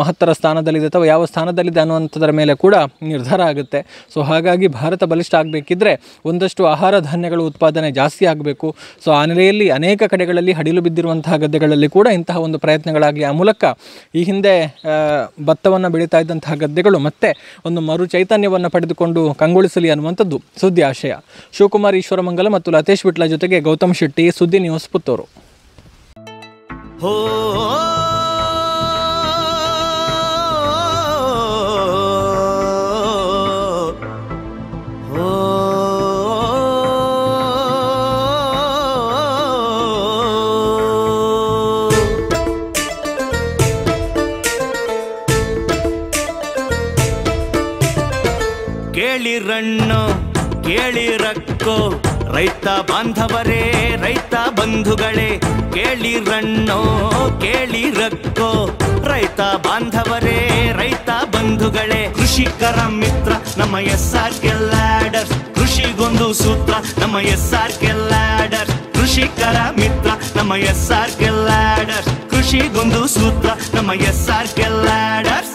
ಮಹತ್ತರ ಸ್ಥಾನದಲ್ಲಿದೆ ಅಥವಾ ಯಾವ ಸ್ಥಾನದಲ್ಲಿದೆ ಅನ್ನುವಂಥದ್ರ ಮೇಲೆ ಕೂಡ ನಿರ್ಧಾರ ಆಗುತ್ತೆ. ಸೊ ಹಾಗಾಗಿ ಭಾರತ ಬಲಿಷ್ಠ ಆಗಬೇಕಿದ್ರೆ ಒಂದಷ್ಟು ಆಹಾರ ಧಾನ್ಯಗಳ ಉತ್ಪಾದನೆ ಜಾಸ್ತಿ ಆಗಬೇಕು. ಸೊ ಆ ನೆಲೆಯಲ್ಲಿ ಅನೇಕ ಕಡೆಗಳಲ್ಲಿ ಹಡಿಲು ಬಿದ್ದಿರುವಂತಹ ಗದ್ದೆಗಳಲ್ಲಿ ಕೂಡ ಇಂತಹ ಒಂದು ಪ್ರಯತ್ನಗಳಾಗಲಿ, ಆ ಮೂಲಕ ಈ ಹಿಂದೆ ಭತ್ತವನ್ನು ಬೆಳೀತಾ ಇದ್ದಂತಹ ಗದ್ದೆಗಳು ಮತ್ತೆ ಒಂದು ಮರು ಚೈತನ್ಯವನ್ನು ಪಡೆದುಕೊಂಡು ಕಂಗೊಳಿಸಲಿ ಅನ್ನುವಂಥದ್ದು ಸುದ್ದಿ ಆಶಯ. ಶಿವಕುಮಾರ್ ಈಶ್ವರಮಂಗಲ ಮತ್ತು ಲತೇಶ್ ಬಿಟ್ಲ ಜೊತೆಗೆ ಗೌತಮ್ ಶೆಟ್ಟಿ, ಸುದ್ದಿ ನ್ಯೂಸ್, ಪುತ್ತೂರು. ಕೇಳಿರಣ್ಣು ಕೇಳಿರಕ್ಕೋ ರೈತ ಬಾಂಧವರೇ, ರೈತ ಬಂಧುಗಳೇ, ಕೇಳಿರಣ್ಣೋ ಕೇಳಿರಕ್ಕೋ ರೈತ ಬಾಂಧವರೇ, ರೈತ ಬಂಧುಗಳೇ. ಕೃಷಿಕರ ಮಿತ್ರ ನಮ್ಮ SRK ಲ್ಯಾಡರ್, ಕೃಷಿಗೊಂದು ಸೂತ್ರ ನಮ್ಮ SRK ಲ್ಯಾಡರ್. ಕೃಷಿಕರ ಮಿತ್ರ ನಮ್ಮ SRK ಲ್ಯಾಡರ್, ಕೃಷಿಗೊಂದು ಸೂತ್ರ ನಮ್ಮ SRK ಲ್ಯಾಡರ್.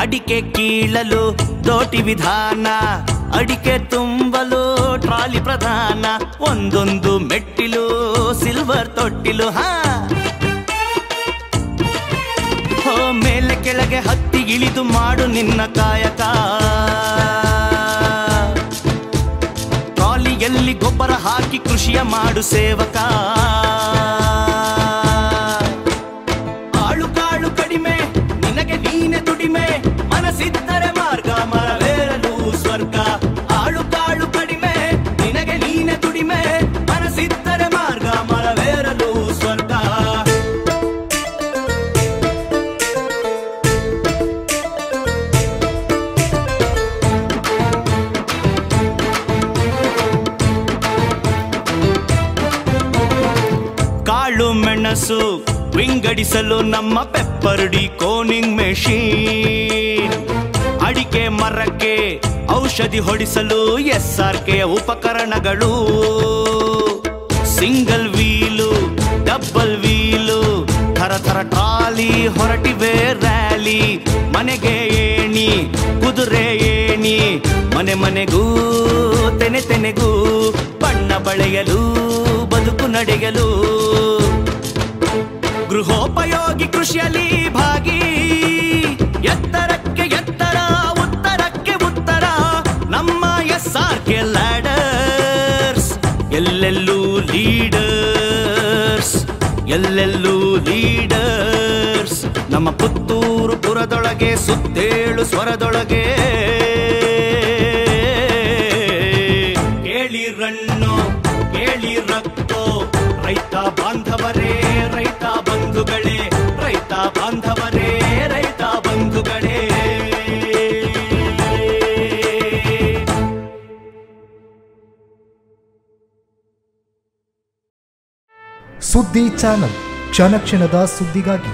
ಅಡಿಕೆ ಕೀಳಲು ದೋಟಿ ವಿಧಾನ, ಅಡಿಕೆ ತುಂಬಲು ಟ್ರಾಲಿ ಪ್ರಧಾನ, ಒಂದೊಂದು ಮೆಟ್ಟಿಲು ಸಿಲ್ವರ್ ತೊಟ್ಟಿಲು. ಮೇಲೆ ಕೆಳಗೆ ಹತ್ತಿ ಇಳಿದು ಮಾಡು ನಿನ್ನ ಕಾಯಕ, ಟ್ರಾಲಿಯಲ್ಲಿ ಗೊಬ್ಬರ ಹಾಕಿ ಕೃಷಿಯ ಮಾಡು ಸೇವಕ. ಆಳು ಕಾಳು ಕಡಿಮೆ ನಿನಗೆ ನೀನೆ ದುಡಿಮೆ, ಮನಸ್ಸಿದ್ದರೆ ಮಾರ್ಗ ಮರವೇರಲು ಸ್ವರ್ಗ. ಆಳು ಕಾಳು ಕಡಿಮೆ ನಿನಗೆ ನೀನೆ ದುಡಿಮೆ, ಮನಸ್ಸಿದ್ದರೆ ಮಾರ್ಗ ಮರವೇರಲು ಸ್ವರ್ಗ. ಕಾಳು ಮೆಣಸು ವಿಂಗಡಿಸಲು ನಮ್ಮ ಪೆಪ್ಪರ್ಡಿ ಕೋನಿಂಗ್ ಮೆಷೀನ್, ಅಡಿಕೆ ಮರಕ್ಕೆ ಔಷಧಿ ಹೊಡಿಸಲು SRK ಉಪಕರಣಗಳು. ಸಿಂಗಲ್ ವೀಲು, ಡಬಲ್ ವೀಲು, ಥರ ಟ್ರಾಲಿ ಹೊರಟಿವೆ ರ್ಯಾಲಿ. ಮನೆಗೆ ಏಣಿ, ಕುದುರೆ ಏಣಿ, ಮನೆ ಮನೆಗೂ ತೆನೆಗೂ ಬಣ್ಣ ಬಳೆಯಲು, ಬದುಕು ನಡೆಯಲು. ಗೃಹೋಪಯೋಗಿ ಕೃಷಿಯಲ್ಲಿ ಭಾಗಿ, ಎತ್ತರಕ್ಕೆ ಎತ್ತರ, ಉತ್ತರಕ್ಕೆ ಉತ್ತರ, ನಮ್ಮ SRK ಲ್ಯಾಡರ್ಸ್. ಎಲ್ಲೆಲ್ಲೂ ಲೀಡರ್ಸ್, ಎಲ್ಲೆಲ್ಲೂ ಲೀಡರ್ಸ್. ನಮ್ಮ ಪುತ್ತೂರು ಪುರದೊಳಗೆ ಸುತ್ತೇಳು ಸ್ವರದೊಳಗೆ. ಕೇಳಿರಣ್ಣು ಕೇಳಿರಕ್ಕೋ ರೈತ ಬಾಂಧವರೇ, ರೈತ ಬಂಧುಗಳೇ, ರೈತ ಬಾಂಧವರೇ, ರೈತ ಬಂಧುಗಳೇ. ಸುದ್ದಿ ಚಾನಲ್, ಕ್ಷಣ ಕ್ಷಣದ ಸುದ್ದಿಗಾಗಿ.